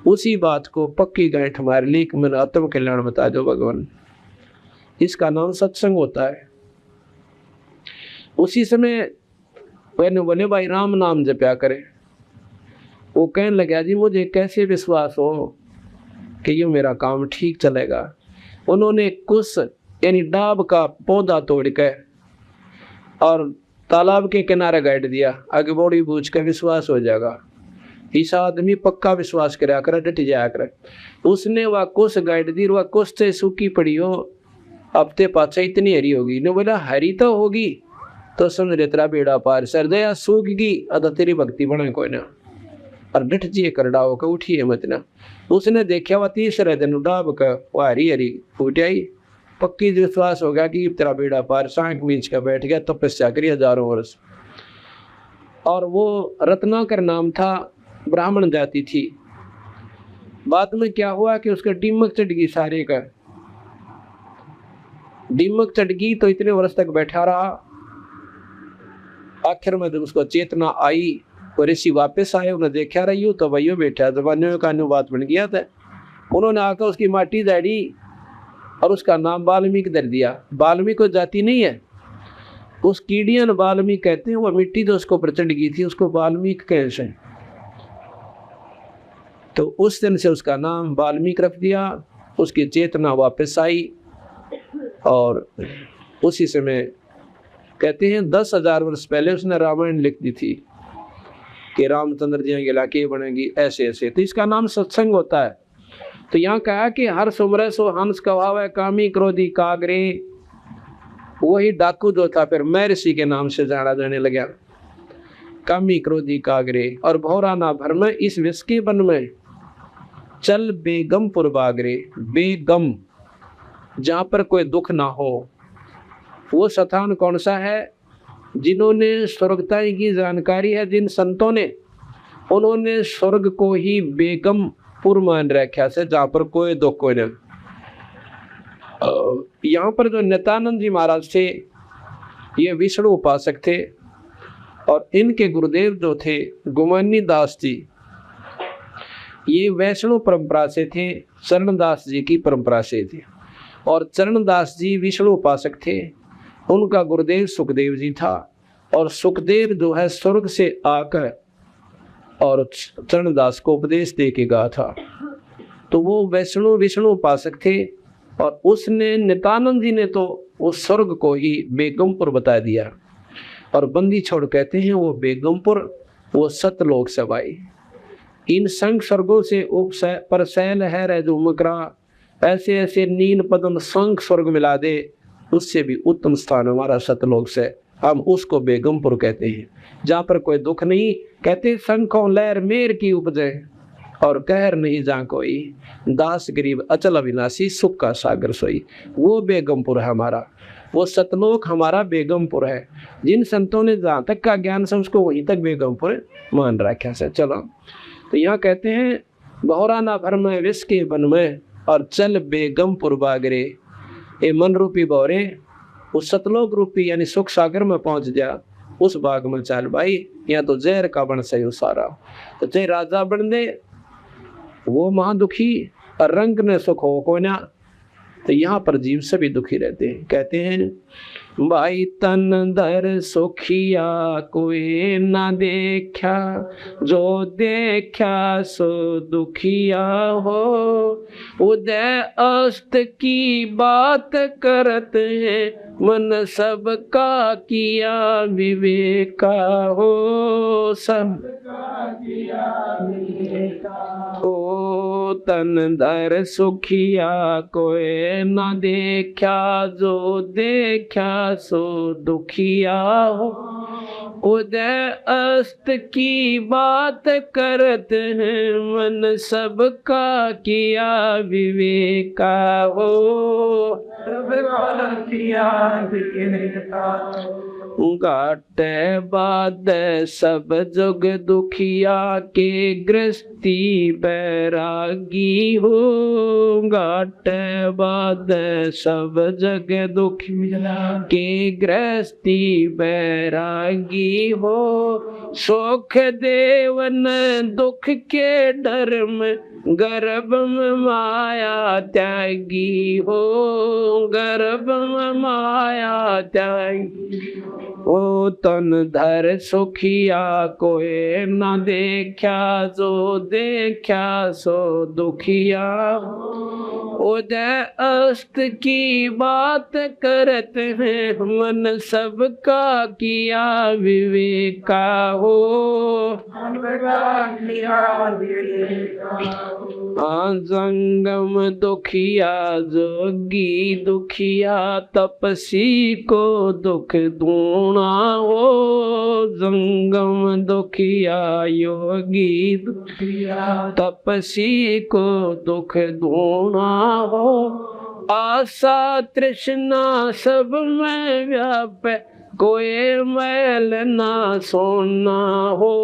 उसी बात को पक्की गांठ मार ली कि मैंने आत्म कल्याण बता दो भगवान, इसका नाम सत्संग होता है। उसी समय मैंने बोले भाई राम नाम जपया करे। वो कहने लगा जी मुझे कैसे विश्वास हो कि ये मेरा काम ठीक चलेगा। उन्होंने कुछ यानी डाब का पौधा तोड़ के और तालाब के किनारे गाड़ दिया, आगे बॉडी बूझ के विश्वास हो जाएगा। इस आदमी पक्का विश्वास कराया करे, डट जाया करे। उसने वह कुछ गाड़ दी, वह कुछ से सूखी पड़ी हो, हफ्ते पाछे इतनी हरी होगी। ने बोला हरी तो होगी तो समझ रहे तेरा बेड़ा पार, सरदया सूख गई अदा तेरी भक्ति बने कोई ना, और डट जी कर डाओ के उठिए मत ना। उसने देखा वह तीसरे दिन डाब का वह हरी हरी फूट आई, पक्की विश्वास हो गया कि तेरा बेड़ा पार। सांख बीच का बैठ गया, तपस्या करी हजारों वर्ष। और वो रत्नाकर नाम था, ब्राह्मण जाति थी। बाद में क्या हुआ कि उसका दीमक चढ़ गई, सारे का दीमक चढ़ गई तो इतने वर्ष तक बैठा रहा। आखिर में जब उसको चेतना आई तो ऋषि वापस आए, उन्हें देखा रही हूँ तो वही बैठा, जबानियों का अनुवाद बन गया था। उन्होंने आकर उसकी माटी दाड़ी और उसका नाम वाल्मीकि धर दिया। वाल्मीकि को जाति नहीं है, उस कीड़ियन वाल्मीकि कहते हैं। वह मिट्टी तो उसको प्रचंड गई थी, उसको वाल्मीकि कैसे, तो उस दिन से उसका नाम वाल्मीकि रख दिया। उसकी चेतना वापस आई और उसी समय कहते हैं 10,000 वर्ष पहले उसने रामायण लिख दी थी कि रामचंद्र जी के इलाके बनेगी ऐसे ऐसे। तो इसका नाम सत्संग होता है। तो यहाँ कहा कि हर सुमरे सो हंस कहावे, कामी क्रोधी कागरे। वही डाकू जो था फिर मैं ऋषि के नाम से जाना जाने लगा, कामी क्रोधी कागरे। और भौरा ना भर में इस विश्व के वन में चल बेगमपुर बागरे। बेगम जहाँ पर कोई दुख ना हो, वो स्थान कौन सा है? जिन्होंने स्वर्गताई की जानकारी है, जिन संतों ने, उन्होंने स्वर्ग को ही बेगमपुर मान रखा से, जहाँ पर कोई दुख कोई नहीं। यहाँ पर जो नित्यानंद जी महाराज थे ये विष्णु उपासक थे, और इनके गुरुदेव जो थे गुमानी दास जी, ये वैष्णव परंपरा से थे, चरणदास जी की परंपरा से थे। और चरणदास जी विष्णु उपासक थे, उनका गुरुदेव सुखदेव जी था। और सुखदेव जो है स्वर्ग से आकर और चरणदास को उपदेश दे के गया था। तो वो विष्णु उपासक थे, और उसने नित्यानंद जी ने तो उस स्वर्ग को ही बेगमपुर बता दिया। और बंदी छोड़ कहते हैं वो बेगमपुर, वो सतलोक सवाई। इन संग स्वर्गों से पर सैल है रह जो मकरा, ऐसे ऐसे नीन पदम संग स्वर्ग मिला दे, उससे भी उत्तम स्थान हमारा सतलोक से, हम उसको बेगमपुर कहते हैं। जहाँ पर कोई दुख नहीं, कहते शंखों लहर मेर की उपजे, और कहर नहीं जहाँ कोई, दास गरीब अचल अविनाशी सुख का सागर सोई। वो बेगमपुर है हमारा, वो सतलोक हमारा बेगमपुर है। जिन संतों ने जहाँ तक का ज्ञान से उसको वहीं तक बेगमपुर मान रखा है। चलो, तो यहाँ कहते हैं बहुरा ना भर में विष के बन में और चल बेगमपुर बागरे। ये मन रूपी बौरे उस सतलोक रूपी यानी सुख सागर में पहुंच जा, उस बाग में चल भाई, यहाँ तो जहर का बन सही सारा। तो चाहे राजा बन दे वो महादुखी और रंग ने सुख हो को ना, तो यहाँ पर जीव सभी दुखी रहते हैं। कहते हैं भाई तन धर सुखिया कोई ना देखा, जो देखा सो दुखिया हो। उदय अस्त की बात करत है, मन सबका किया विवेका हो। सबका किया विवेका हो। तन धर सुखिया कोई ना देखा, जो देखा सो दुखिया हो। उदय अस्त की बात करत हैं, मन सबका किया विवेका हो। घाटे बाद सब जुग दुखिया के गृहस्थी बैरागी हो। घाटे बाद सब जग दुखिया के गृहस्थी बैरागी हो। सुख देवन दुख के डर में, गर्भ में माया त्यागी हो। गर्भ में माया त्यागी ओ। तन धर सुखिया कोई ना देखा, जो देखा सो दुखिया हो। उदय अस्त की बात करत हैं, मन सबका किया विवेका हो। जंगम दुखिया जोगी दुखिया, तपसी को दुख दूना हो। जंगम दुखिया योगी दुखिया, तपसी को दुख दूना हो। आशा तृष्णा सब में व्यापे, कोई मैल ना सोना हो।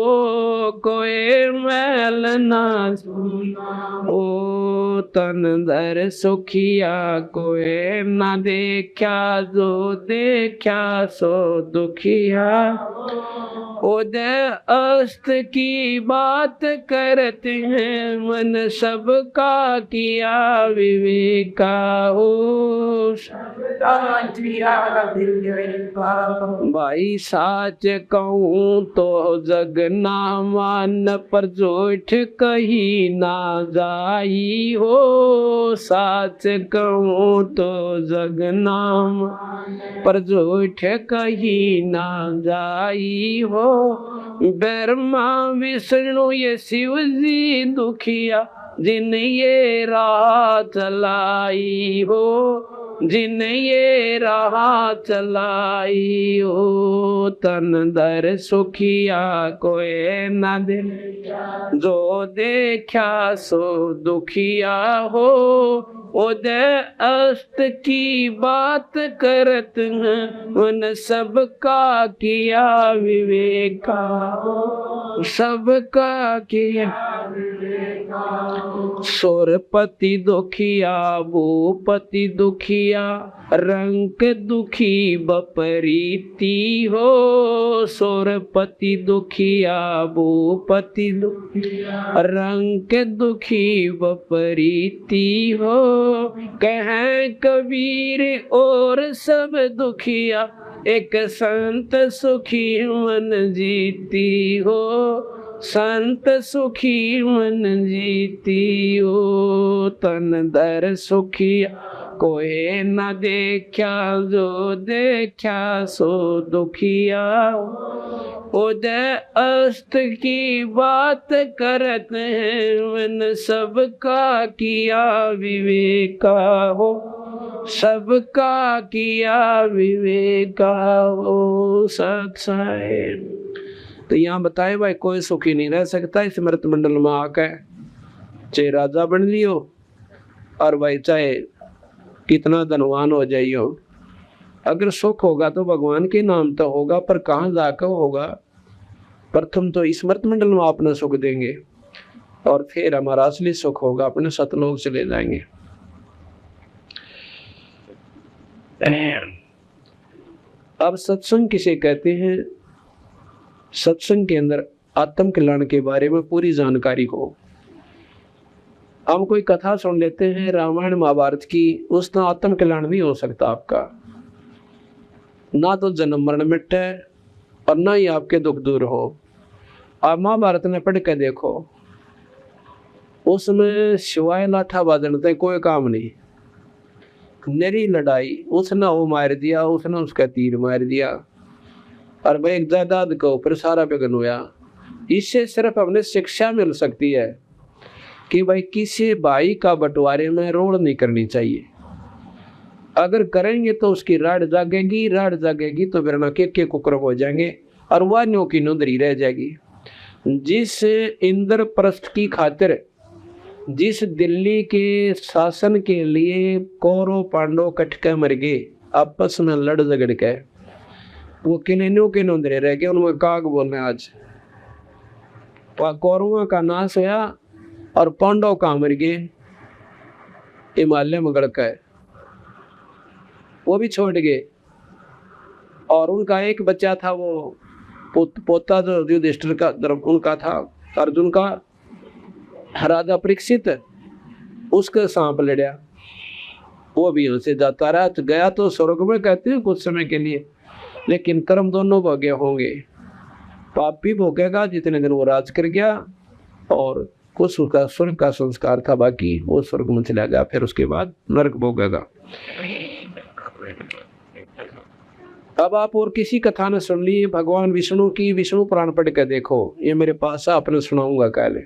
कोई मैल ना सोना हो। तन धर सुखिया कोई ना देखा, जो देखा सो दुखिया। उदय अस्त की बात करते हैं, मन सबका किया विवेका हो। भाई साच कहूँ तो जग ना मान, पर झूठ कही ना जाई हो। साच कहूँ तो जग ना मान, पर झूठ कही ना जाई हो। ब्रह्मा विष्णु ये शिव जी दुखिया, जिन ये राह चलाई हो। जिन ये राह चलाई हो। तन धर सुखिया कोई ना दे, जो देखा सो दुखिया हो। उदय अस्त की बात करत हैं, उन सबका किया विवेका हो। सबका किया सुरपति दुखिया, भूपति दुखिया, रंक दुखी बपरीती हो। सुरपति दुखिया, भूपति दुखिया, रंक दुखी बपरीती हो। कहें कबीर और सब दुखिया, एक संत सुखी मन जीती हो। संत सुखी मन जीती हो। तन धर सुखिया कोई न देखा, जो देखा सो दुखिया। उदय अस्त की बात करत हैं, मन सबका किया विवेका हो। सबका किया विवेका हो। सत्संग तो यहाँ बताए भाई कोई सुखी नहीं रह सकता इस मृत मंडल में आकर, चाहे राजा बन लियो और भाई चाहे कितना धनवान हो जाइयो। अगर सुख होगा तो भगवान के नाम तो होगा, पर कहाँ जाकर होगा। प्रथम तो इस मृत मंडल में अपना सुख देंगे और फिर हमारा असली सुख होगा, अपने सतलोक चले जाएंगे। अब सत्संग किसे कहते हैं? सत्संग के अंदर आत्म कल्याण के बारे में पूरी जानकारी हो। हम कोई कथा सुन लेते हैं रामायण महाभारत की, उसका आत्म कल्याण नहीं हो सकता आपका। ना तो जन्म मरण मिटे और ना ही आपके दुख दूर हो। आप महाभारत में पढ़ के देखो, उसमें शिवाय लाठा बाजने कोई काम नहीं, नरी लड़ाई, उसने वो मार दिया, उसने उसका तीर मार दिया, और भाई एक जायदाद के ऊपर सारा बिगन हुआ। इससे सिर्फ हमें शिक्षा मिल सकती है कि भाई किसी भाई का बंटवारे में रोड़ नहीं करनी चाहिए। अगर करेंगे तो उसकी राड जागेगी तो फिर ना के कुकरम हो जाएंगे और वह न्यों की नुदरी रह जाएगी। जिस इंद्रप्रस्थ की खातिर, जिस दिल्ली के शासन के लिए कौरव पांडव कट के मर गए, आपस में लड़ झगड़ के, वो किन्हों के नुदरे रह गए। उनमें काग बोलने आज वह कौरवों का नाश हुआ और पांडव कहाँ मर गए? हिमालय में गड़ के, वो भी छोड़ गए। और उनका एक बच्चा था, वो पोता जो युधिष्ठिर का उनका था, अर्जुन का, राजा परीक्षित, उसके सांप लड़ा, वो भी उनसे जाता रहा। तो गया तो स्वर्ग में कहते हैं कुछ समय के लिए, लेकिन कर्म दोनों भोगे होंगे। पाप भी भोगेगा जितने दिन वो राज कर गया, और कुछ उसका स्वर्ग का संस्कार था, बाकी वो स्वर्ग में चला गया, फिर उसके बाद नरक भोगेगा। अब आप और किसी कथा ने सुन ली भगवान विष्णु की, विष्णु पुराण पढ़ के देखो, ये मेरे पास है, आपने सुनाऊंगा काले,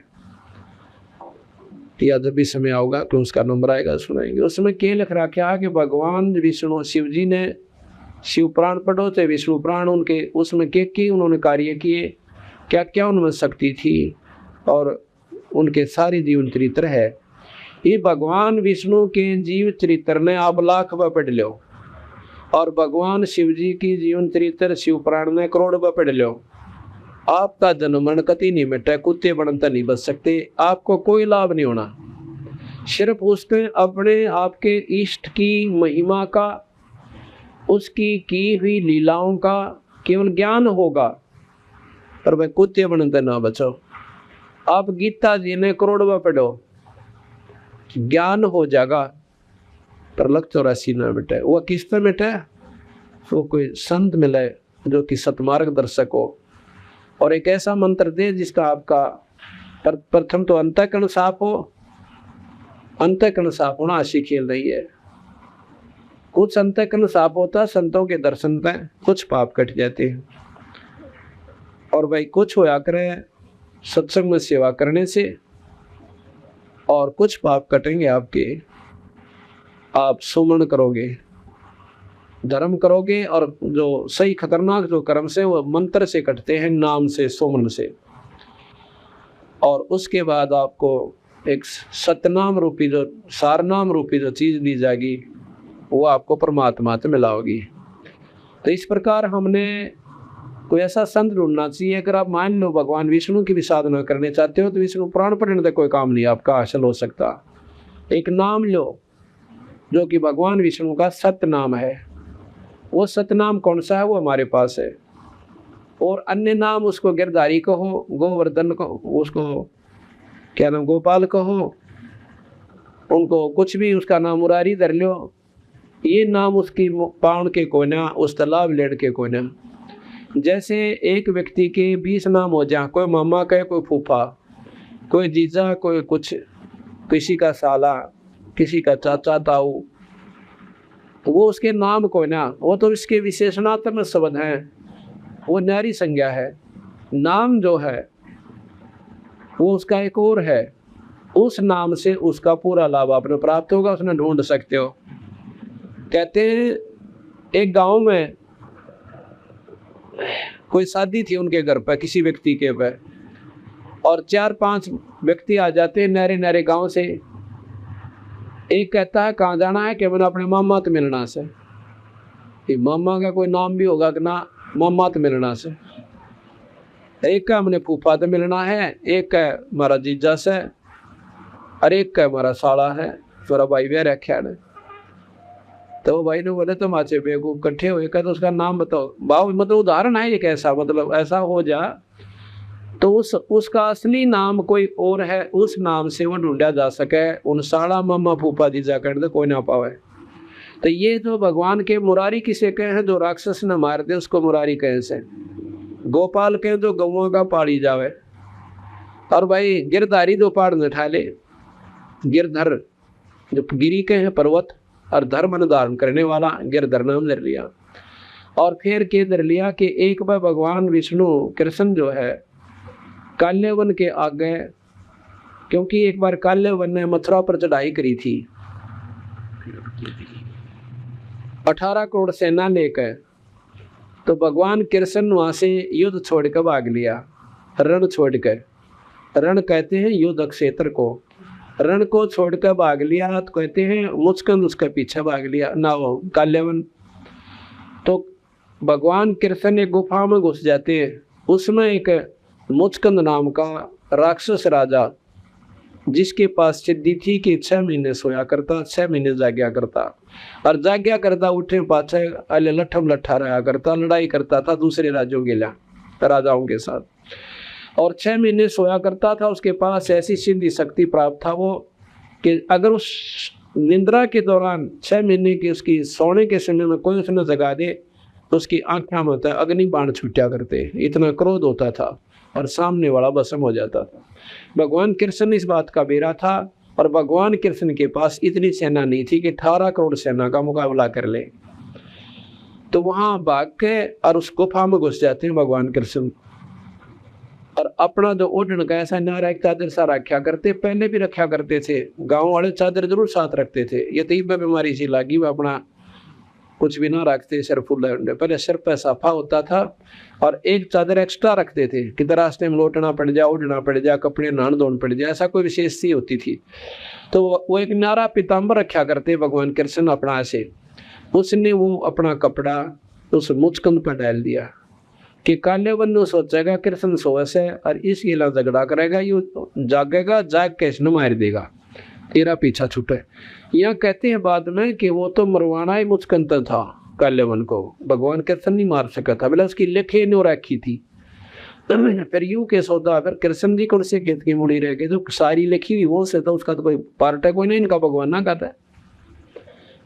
या जब भी समय आऊगा तो उसका नंबर आएगा सुनाएंगे। उसमें क्या लिख रखा है कि भगवान विष्णु शिव जी ने शिव पुराण पढ़ो थे, विष्णु पुराण, उनके उसमें के उन्होंने कार्य किए, क्या क्या उनमें शक्ति थी, और उनके सारे जीवन चरित्र है। ये भगवान विष्णु के जीव चरित्र ने आप लाख बार पढ़ लो, और भगवान शिव जी की जीवन चरित्र शिव पुराण ने करोड़ बार पढ़ लो। आपका जन्म मरण कति नहीं मिटा, कुत्ते बनता नहीं बच सकते, आपको कोई लाभ नहीं होना। सिर्फ उसने अपने आपके इष्ट की महिमा का, उसकी की हुई लीलाओं का केवल ज्ञान होगा, पर वह कुत्ते बनते ना बचो। आप गीता जी ने करोड़ बार पढ़ो, ज्ञान हो जाएगा, पर लग 84 ना मिटे। वो किस तरह मिटे? वो कोई संत मिले जो कि सतमार्ग दर्शक हो, और एक ऐसा मंत्र दे जिसका आपका प्रथम तो अंतःकरण साफ हो। अंतःकरण साफ होना आशी खेल रही है। कुछ अंतःकरण साफ होता संतों के दर्शन में कुछ पाप कट जाते हैं, और भाई कुछ होया करे सत्संग में सेवा करने से, और कुछ पाप कटेंगे आपके। आप सुमन करोगे, धर्म करोगे, और जो सही खतरनाक जो कर्म से वो मंत्र से कटते हैं, नाम से, सुमन से। और उसके बाद आपको एक सतनाम रूपी जो सारनाम रूपी जो चीज दी जाएगी, वो आपको परमात्मा से मिलाओगी। तो इस प्रकार हमने कोई ऐसा संत ढूंढना चाहिए। अगर आप मान लो भगवान विष्णु की भी साधना करने चाहते हो तो विष्णु पुराण पढ़ने से कोई काम नहीं आपका हासिल हो सकता। एक नाम लो जो कि भगवान विष्णु का सत्य नाम है। वो सतनाम कौन सा है? वो हमारे पास है। और अन्य नाम उसको गिरधारी कहो, गोवर्धन कहो, उसको क्या नाम गोपाल कहो, उनको कुछ भी उसका नाम मुरारी धर लो। ये नाम उसकी पाउन के कोना, उस तालाब लेड़ के कोना। जैसे एक व्यक्ति के 20 नाम हो जाए, कोई मामा कहे, कोई फूफा, कोई जीजा, कोई कुछ, किसी का साला, किसी का चाचा ताऊ, वो उसके नाम को ना, वो तो इसके विशेषणात्मक शब्द हैं, वो न्यारी संज्ञा है। नाम जो है वो उसका एक और है, उस नाम से उसका पूरा लाभ आपने प्राप्त होगा, उसने ढूंढ सकते हो। कहते हैं एक गांव में कोई शादी थी उनके घर पर, किसी व्यक्ति के पर, और 4-5 व्यक्ति आ जाते हैं नारे नारे गांव से। एक कहता है कहाँ जाना है? कि मैंने अपने मामा तो मिलना से। मामा का कोई नाम भी होगा कि ना, मामा तो मिलना से। एक का हमने फूफा से मिलना है, एक का हमारा जीजा से, और एक का हमारा साला है, थोड़ा भाई वे रखा है। तो वो भाई ने बोले तुम आचे बेवकूफ इकट्ठे हुए का, तो उसका नाम बताओ। बाबू मतलब उदाहरण है एक ऐसा, मतलब ऐसा हो जा तो उसका असली नाम कोई और है, उस नाम से वो ढूंढा जा सके, उन साला मामा फूफा जीजा कर दे कोई ना पावे। तो ये जो भगवान के मुरारी किसे कहे हैं, जो राक्षस ने मार दे उसको मुरारी कहे से। गोपाल कहे जो गौओं का पाड़ी जावे। और भाई गिरधारी जो पाड़ न ठा ले, गिरधर जो गिरी के हैं पर्वत, और धर्म धारण करने वाला गिरधर नाम धर लिया। और फिर के धर लिया कि एक बार भगवान विष्णु कृष्ण जो है काल्यवन के आगे, क्योंकि एक बार काल्यवन ने मथुरा पर चढ़ाई करी थी 18 करोड़ सेना लेकर, तो भगवान कृष्ण वहां से युद्ध छोड़कर भाग लिया, रण छोड़कर। रण कहते हैं युद्ध क्षेत्र को, रण को छोड़कर भाग लिया तो कहते हैं मुचकंद उसके पीछे भाग लिया ना, वो काल्यवन। तो भगवान कृष्ण एक गुफा में घुस जाते हैं, उसमें एक मुचकंद नाम का राक्षस राजा, जिसके पास सिद्धि थी कि 6 महीने सोया करता, 6 महीने जाग्या करता, और जाग्या करता उठे पाछे अले लठम लठा रहा करता, लड़ाई करता था दूसरे राज्यों के लिए राजाओं के साथ, और 6 महीने सोया करता था। उसके पास ऐसी सिद्धि शक्ति प्राप्त था वो कि अगर उस निंद्रा के दौरान 6 महीने की उसकी सोने के समय में कोई उसने जगा दे तो उसकी आंखों में अग्नि बाण छूटा करते, इतना क्रोध होता था और सामने वाला भस्म हो जाता था। भगवान कृष्ण इस बात का बेरा था, और भगवान कृष्ण के पास इतनी सेना नहीं थी कि 18 करोड़ सेना का मुकाबला कर ले। तो वहां भाग के और उस गुफा में घुस जाते हैं भगवान कृष्ण, और अपना जो ओढ़न का ऐसा नारा एक चादर सा रखा करते, पहले भी रखा करते थे, गांव वाले चादर जरूर साथ रखते थे। ये तीब बीमारी सी लगी वो अपना कुछ भी ना रखते, सिर फुल पहले सिर पे साफा होता था, और एक चादर एक्स्ट्रा रखते थे कि रास्ते में लौटना पड़ जाए, उड़ना पड़ जाए, कपड़े नहान धोन पड़ जाए, ऐसा कोई विशेष सी होती थी। तो वो एक नारा पीताम्बर रखा करते भगवान कृष्ण अपना से। उसने वो अपना कपड़ा उस मुचकंद पर डाल दिया कि काल्यवन ने सोचेगा कृष्ण सोए से और इस गिला झगड़ा करेगा, ये जागेगा, जाग के इसने मार देगा, तेरा पीछा छूटे। यहाँ कहते हैं बाद में कि वो तो मरवाना ही मुचकंद था काल्यवन को, भगवान कृष्ण नहीं मार सका था, बोला उसकी लेखे नो रखी थी। फिर यूं के सौदा, फिर कृष्ण जी कौन से खेत की मुड़ी रह गई, तो सारी लिखी हुई वो से तो उसका तो कोई पार्ट है कोई नहीं, इनका भगवान ना कहता है।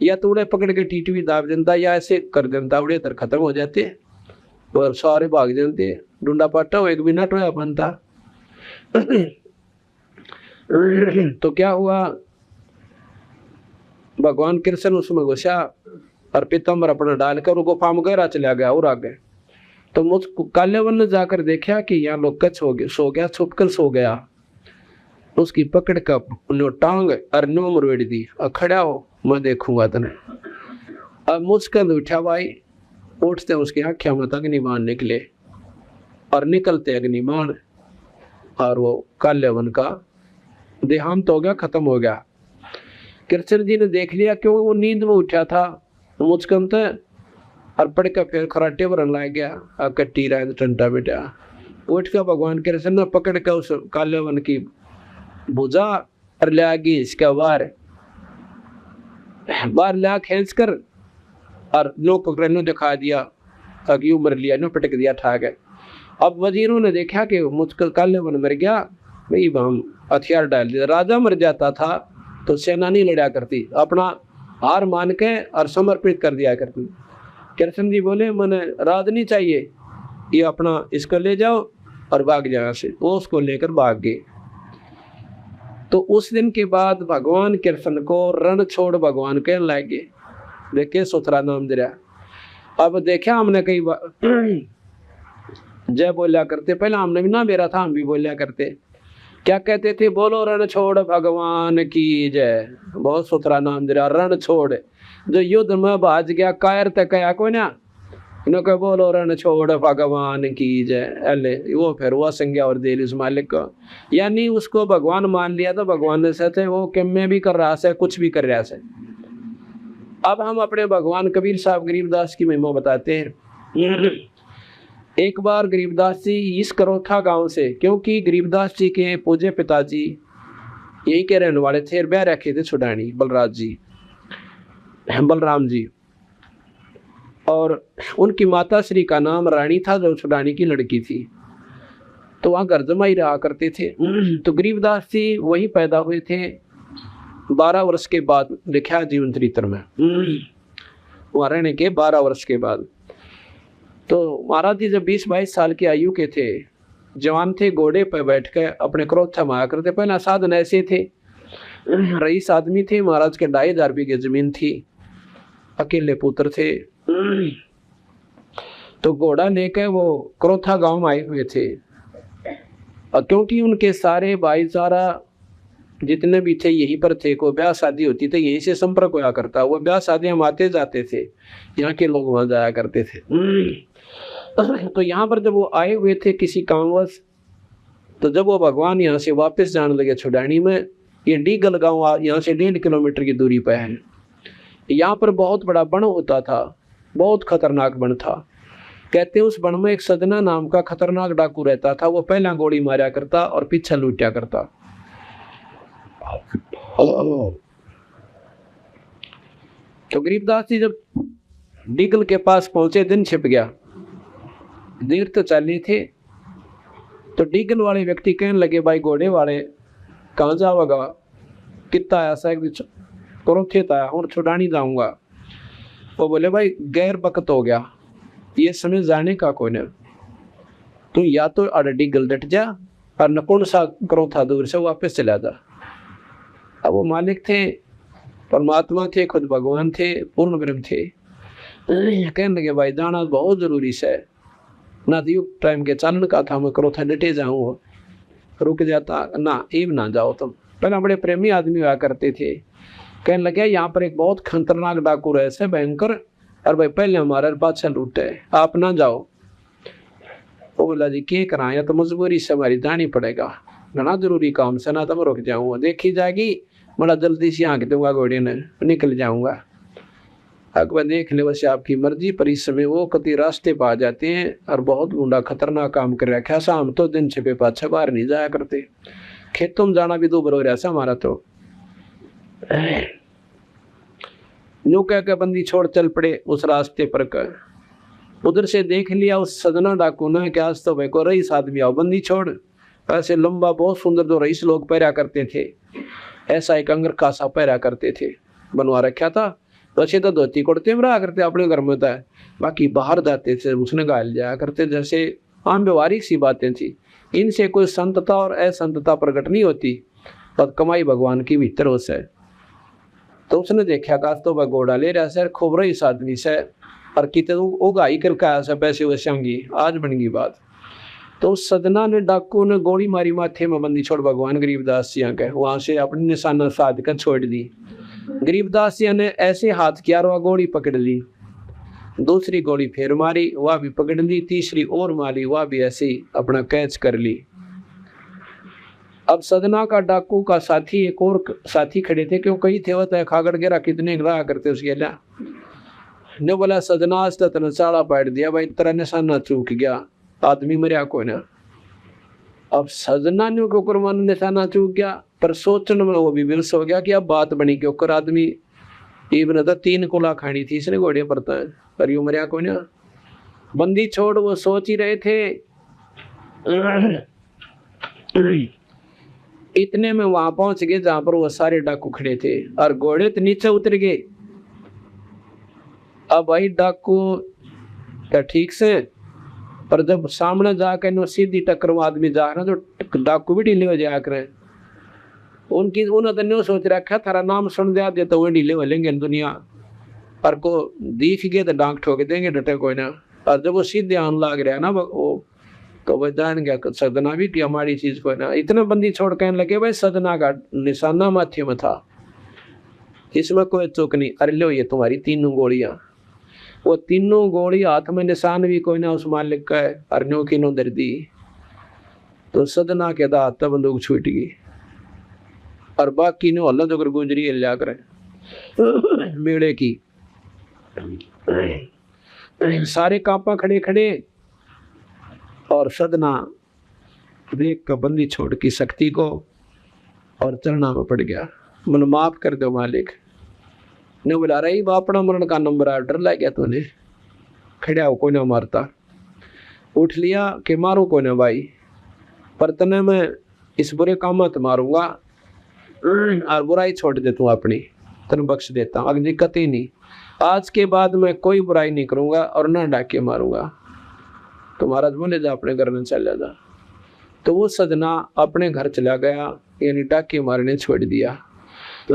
या तो उड़े पकड़ के टीटवी दाब देता, या ऐसे कर देता उड़े तर खत्म हो जाते और सारे भाग जाते, डूडा पाटा हो एक भी नट होया बनता। तो क्या हुआ, भगवान कृष्ण उसमें घुसा और पीताम्बर अपना डालकर गुफा में गहरा चला गया और आगे। तो मुझ काल्यवन ने जाकर देखा कि यहाँ लोग कच हो गया, सो गया, छुपकर सो गया। उसकी पकड़ का नो टांग और नो मरवेड़ी दी, और खड़ा हो मैं देखूंगा तने। अब मुझकंद उठा भाई, उठते उसकी आँखें में अग्निबाण निकले, और निकलते अग्निबाण, और वो काल्यवन का देहांत हो गया, खत्म हो गया। कृष्ण जी ने देख लिया क्योंकि वो नींद में उठा था मुचकंद, और पड़ के फिर खराटे भरन लग गया, कट्टी रहा टंटा बेटा। उठ के भगवान कृष्ण ने पकड़ के उस काल्यवन की भुजा और ले आगे इसका बार ला खींच कर और नो पकड़ नो दिखा दिया, अगी उमर लिया, नो पटक दिया, ठा गए। अब वजीरों ने देखा कि मुझको काल्यवन मर गया, भाई हम हथियार डाल दिया। राजा मर जाता था तो सेना नहीं लड़ा करती, अपना हार मान के और समर्पित कर दिया करती। कृष्ण जी बोले मैंने राज नहीं चाहिए, ये अपना इसको ले जाओ और भाग जाओ से। वो उसको लेकर भाग गए। तो उस दिन के बाद भगवान कृष्ण को रण छोड़ भगवान के लागे, देखे सुथरा नाम दिया। अब देखा हमने कई बार जय बोलिया करते, पहले हमने भी ना मेरा था, हम भी बोलिया करते। क्या कहते थे, बोलो रण छोड़ भगवान की जय। बहुत सुथरा नाम दिया, रण छोड़। जो युद्ध में भाज गया कायर तक कया को ना, इन्होंने बोलो रण छोड़ भगवान की जय, अले वो फिर वो संज्ञा और दे उस मालिक को, यानी उसको भगवान मान लिया। तो भगवान ने सहते वो कि मैं भी कर रहा से, कुछ भी कर रहा से। अब हम अपने भगवान कबीर साहब गरीबदास की महिमा बताते हैं। एक बार गरीबदास जी इस करोथा गांव से, क्योंकि गरीबदास जी के पूज्य पिताजी यही के रहने वाले थे, ब्याह रखे थे छुडानी बलराम जी, और उनकी माता श्री का नाम रानी था जो छुडानी की लड़की थी। तो वहाँ घर जमाई रहा करते थे। तो गरीबदास जी वही पैदा हुए थे 12 वर्ष के बाद, लिखा जीवन चरित्र में, वहाँ रहने के 12 वर्ष के बाद। तो महाराज जी जब 20-22 साल की आयु के थे, जवान थे, घोड़े पर बैठ कर अपने क्रोध थमाया करते। पहला साधन ऐसे थे, रईस आदमी थे, महाराज के 2,500 बीघे जमीन थी, अकेले पुत्र थे। तो घोड़ा लेकर वो क्रोथा गांव में आए हुए थे, और क्योंकि उनके सारे भाईचारा जितने भी थे यहीं पर थे, को ब्याह शादी होती थी यहीं से संपर्क होया करता, वो ब्याह शादियां आते जाते थे, यहाँ के लोग वहां जाया करते थे। तो यहाँ पर जब वो आए हुए थे किसी कामवश, तो जब वो भगवान यहाँ से वापस जाने लगे छुडानी में, ये डीगल गांव यहाँ से 1.5 किलोमीटर की दूरी पर है। यहाँ पर बहुत बड़ा वन होता था, बहुत खतरनाक वन था। कहते हैं उस वन में एक सजना नाम का खतरनाक डाकू रहता था, वो पहला गोली मारा करता और पीछे लूटा करता। तो गरीबदास जी जब डीगल के पास पहुंचे, दिन छिप गया, देर तो चली थे। तो डीगल वाले व्यक्ति कहने लगे, भाई घोड़े वाले कहाँ जाओगा, कितना आया सा क्रोथित आया और छुड़ानी जाऊंगा। वो बोले, भाई गैर वक्त हो गया, ये समय जाने का कोई नहीं, तू या तो डीगल डट जा और नकुण सा क्रोथा दूर से वापस चला जा। अब वो मालिक थे, परमात्मा थे, खुद भगवान थे, पूर्ण ब्रह्म थे। कहने लगे, भाई जाना बहुत जरूरी है ना, तो टाइम के चालन का था, मैं क्रोथा डटे जाऊँ, रुक जाता ना, एव ना जाओ तुम। पहले बड़े प्रेमी आदमी हुआ करते थे। कहने लगे, यहाँ पर एक बहुत खतरनाक डाकू रहे से भयंकर, और भाई पहले हमारे बादशाह लूटे, आप ना जाओ। वो बोला, जी क्या कराया, तो मजबूरी से हमारी जानी पड़ेगा, घना जरूरी काम से, ना तो मैं रुक जाऊंगा, देखी जाएगी, बड़ा जल्दी से आँख दूंगा घोड़े ने, निकल जाऊंगा। अकबर देख ले, वैसे आपकी मर्जी, पर इस समय वो कति रास्ते पा जाते हैं और बहुत गुंडा खतरनाक काम कर रखा। शाम तो दिन छिपे पाछे बाहर नहीं जाया करते, खेतों में जाना भी दूबर हो रहा था हमारा। तो यूं कह के बंदी छोड़ चल पड़े उस रास्ते पर कर। उधर से देख लिया उस सजना डाकू ने कि आज तो भाई को रईस आदमी आओ, बंदी छोड़। ऐसे लंबा बहुत सुंदर जो रईस लोग पहरा करते थे, ऐसा एक अंगर कासा पहरा करते थे, बनवा रखा था। वैसे तो धोती कुर्ते में रहा करते अपने घर में था, बाकी बाहर जाते थे उसने गाल जाया करते, जैसे आम व्यवहारिक सी बातें थी। इनसे कोई संतता और असंतता प्रकट नहीं होती, पर कमाई भगवान की भीतर हो से। तो उसने देखा का तो वह घोड़ा ले रहा सर, खूब रही आदमी से, और कितने उगाई करके आया सर, पैसे वैसे आज बन गई बात। तो उस सदना ने, डाकू ने गोली मारी माथे में, बंदी छोड़ भगवान गरीबदास जी के, वहां से अपनी निशाना साध कर छोड़ दी। गरीबदास जी ने ऐसे हाथ किया, वह गोली पकड़ ली, दूसरी गोली फिर मारी, वह भी पकड़ ली, तीसरी और मारी, वह भी ऐसे ही अपना कैच कर ली। अब सदना का डाकू का साथी, एक और साथी खड़े थे, क्यों कई थे, वह खागड़ गिरा कितने गिरा करते उसके ला ने बोला, सदना आज तक चाड़ा पाट दिया, भाई तेरा निशाना चूक गया, आदमी मरिया को ना। अब सजना ने ऊपर मन निशाना चूक गया, पर सोचने में वो भी विवश हो गया कि अब बात बनी के ऊपर आदमी इबन 3 कोला खानी थी इसने घोड़े पर, पर यू मरिया को ना। बंदी छोड़ वो सोच ही रहे थे, इतने में वहां पहुंच गए जहां पर वो सारे डाकू खड़े थे, और घोड़े तो नीचे उतर गए। अब भाई डाकू तो ठीक से, पर जब सामने जाकर नो सीधी टक्कर में आदमी जा रहा, तो डाकू भी ढीले हो जाया करे। उन्होंने तो न्यू सोच रखा, थारा नाम सुन दिया दे तो वो ढीले हो लेंगे दुनिया, पर को दिख गए तो डांग ठोक देंगे, डटे कोई ना। और जब वो सीधे आने लग रहा ना वो, तो वह जान गया सदना भी कि हमारी चीज कोई ना। इतने बंदी छोड़ कहने लगे, भाई सदना का निशाना माथे में था, इसमें कोई चूक नहीं, अरे लो ये तुम्हारी 3 गोलियां। वो 3 गोली हाथ में, निशान भी कोई ना उस मालिक का है, अरन्यों की नो दर दी। तो सदना के दांत तब बंदूक छूट गई, और बाकी ने हल्ला जो गुजरी लिया करे मेड़े की। सारे कापा खड़े खड़े, और सदना देख कर बंदी छोड़ की शक्ति को और चरणा में पड़ गया। मन माफ कर दो मालिक। ने बुला रही अपना मरण का नंबर आया, डर लग गया तूने, खड़ा हो कोई ना मारता, उठ लिया कि मारू कोई ना भाई, पर तने मैं इस बुरे काम मत मारूंगा और बुराई छोड़ दे तू अपनी, तन बख्श देता हूँ, अग्नि कती नहीं, आज के बाद मैं कोई बुराई नहीं करूंगा और ना डाके मारूंगा। तो महाराज बोले जा अपने घर में चला जा। तो वो सजना अपने घर चला गया, यानी डाके मारने छोड़ दिया। तो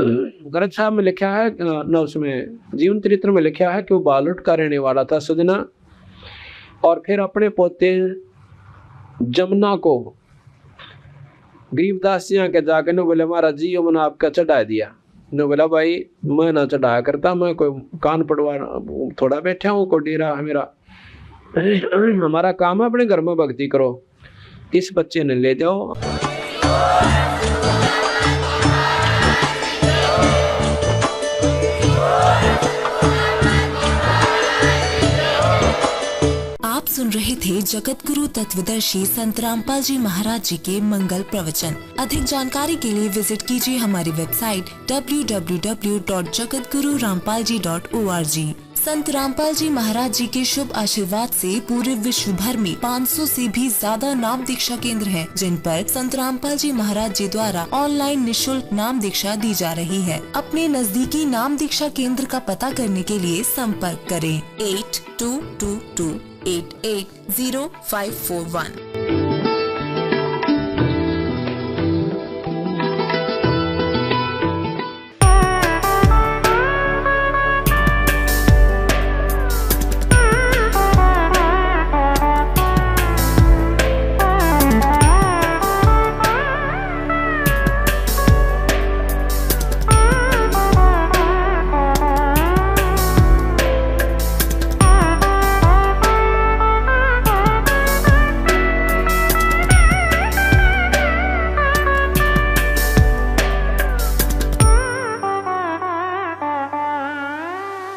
ग्रंथ साहब में लिखा है न, उसमें जीवन चरित्र में लिखा है कि वो बालुट का रहने वाला था सजना, और फिर अपने पोते जमुना को गरीबदास जी के जाकर ने बोले महाराज जी मैंने आपका चढ़ा दिया। ने बोला भाई मैं ना चढ़ाया करता, मैं कोई कान पड़वा थोड़ा बैठा हूँ, को डेरा है मेरा, हमारा काम है अपने घर में भक्ति करो। इस बच्चे ने ले जाओ। आप सुन रहे थे जगत गुरु तत्वदर्शी संत रामपाल जी महाराज जी के मंगल प्रवचन। अधिक जानकारी के लिए विजिट कीजिए हमारी वेबसाइट www.jagatgururampalji.org। संत रामपाल जी महाराज जी के शुभ आशीर्वाद से पूरे विश्व भर में 500 से भी ज्यादा नाम दीक्षा केंद्र हैं, जिन पर संत रामपाल जी महाराज जी द्वारा ऑनलाइन निशुल्क नाम दीक्षा दी जा रही है। अपने नजदीकी नाम दीक्षा केंद्र का पता करने के लिए संपर्क करें 8222880541।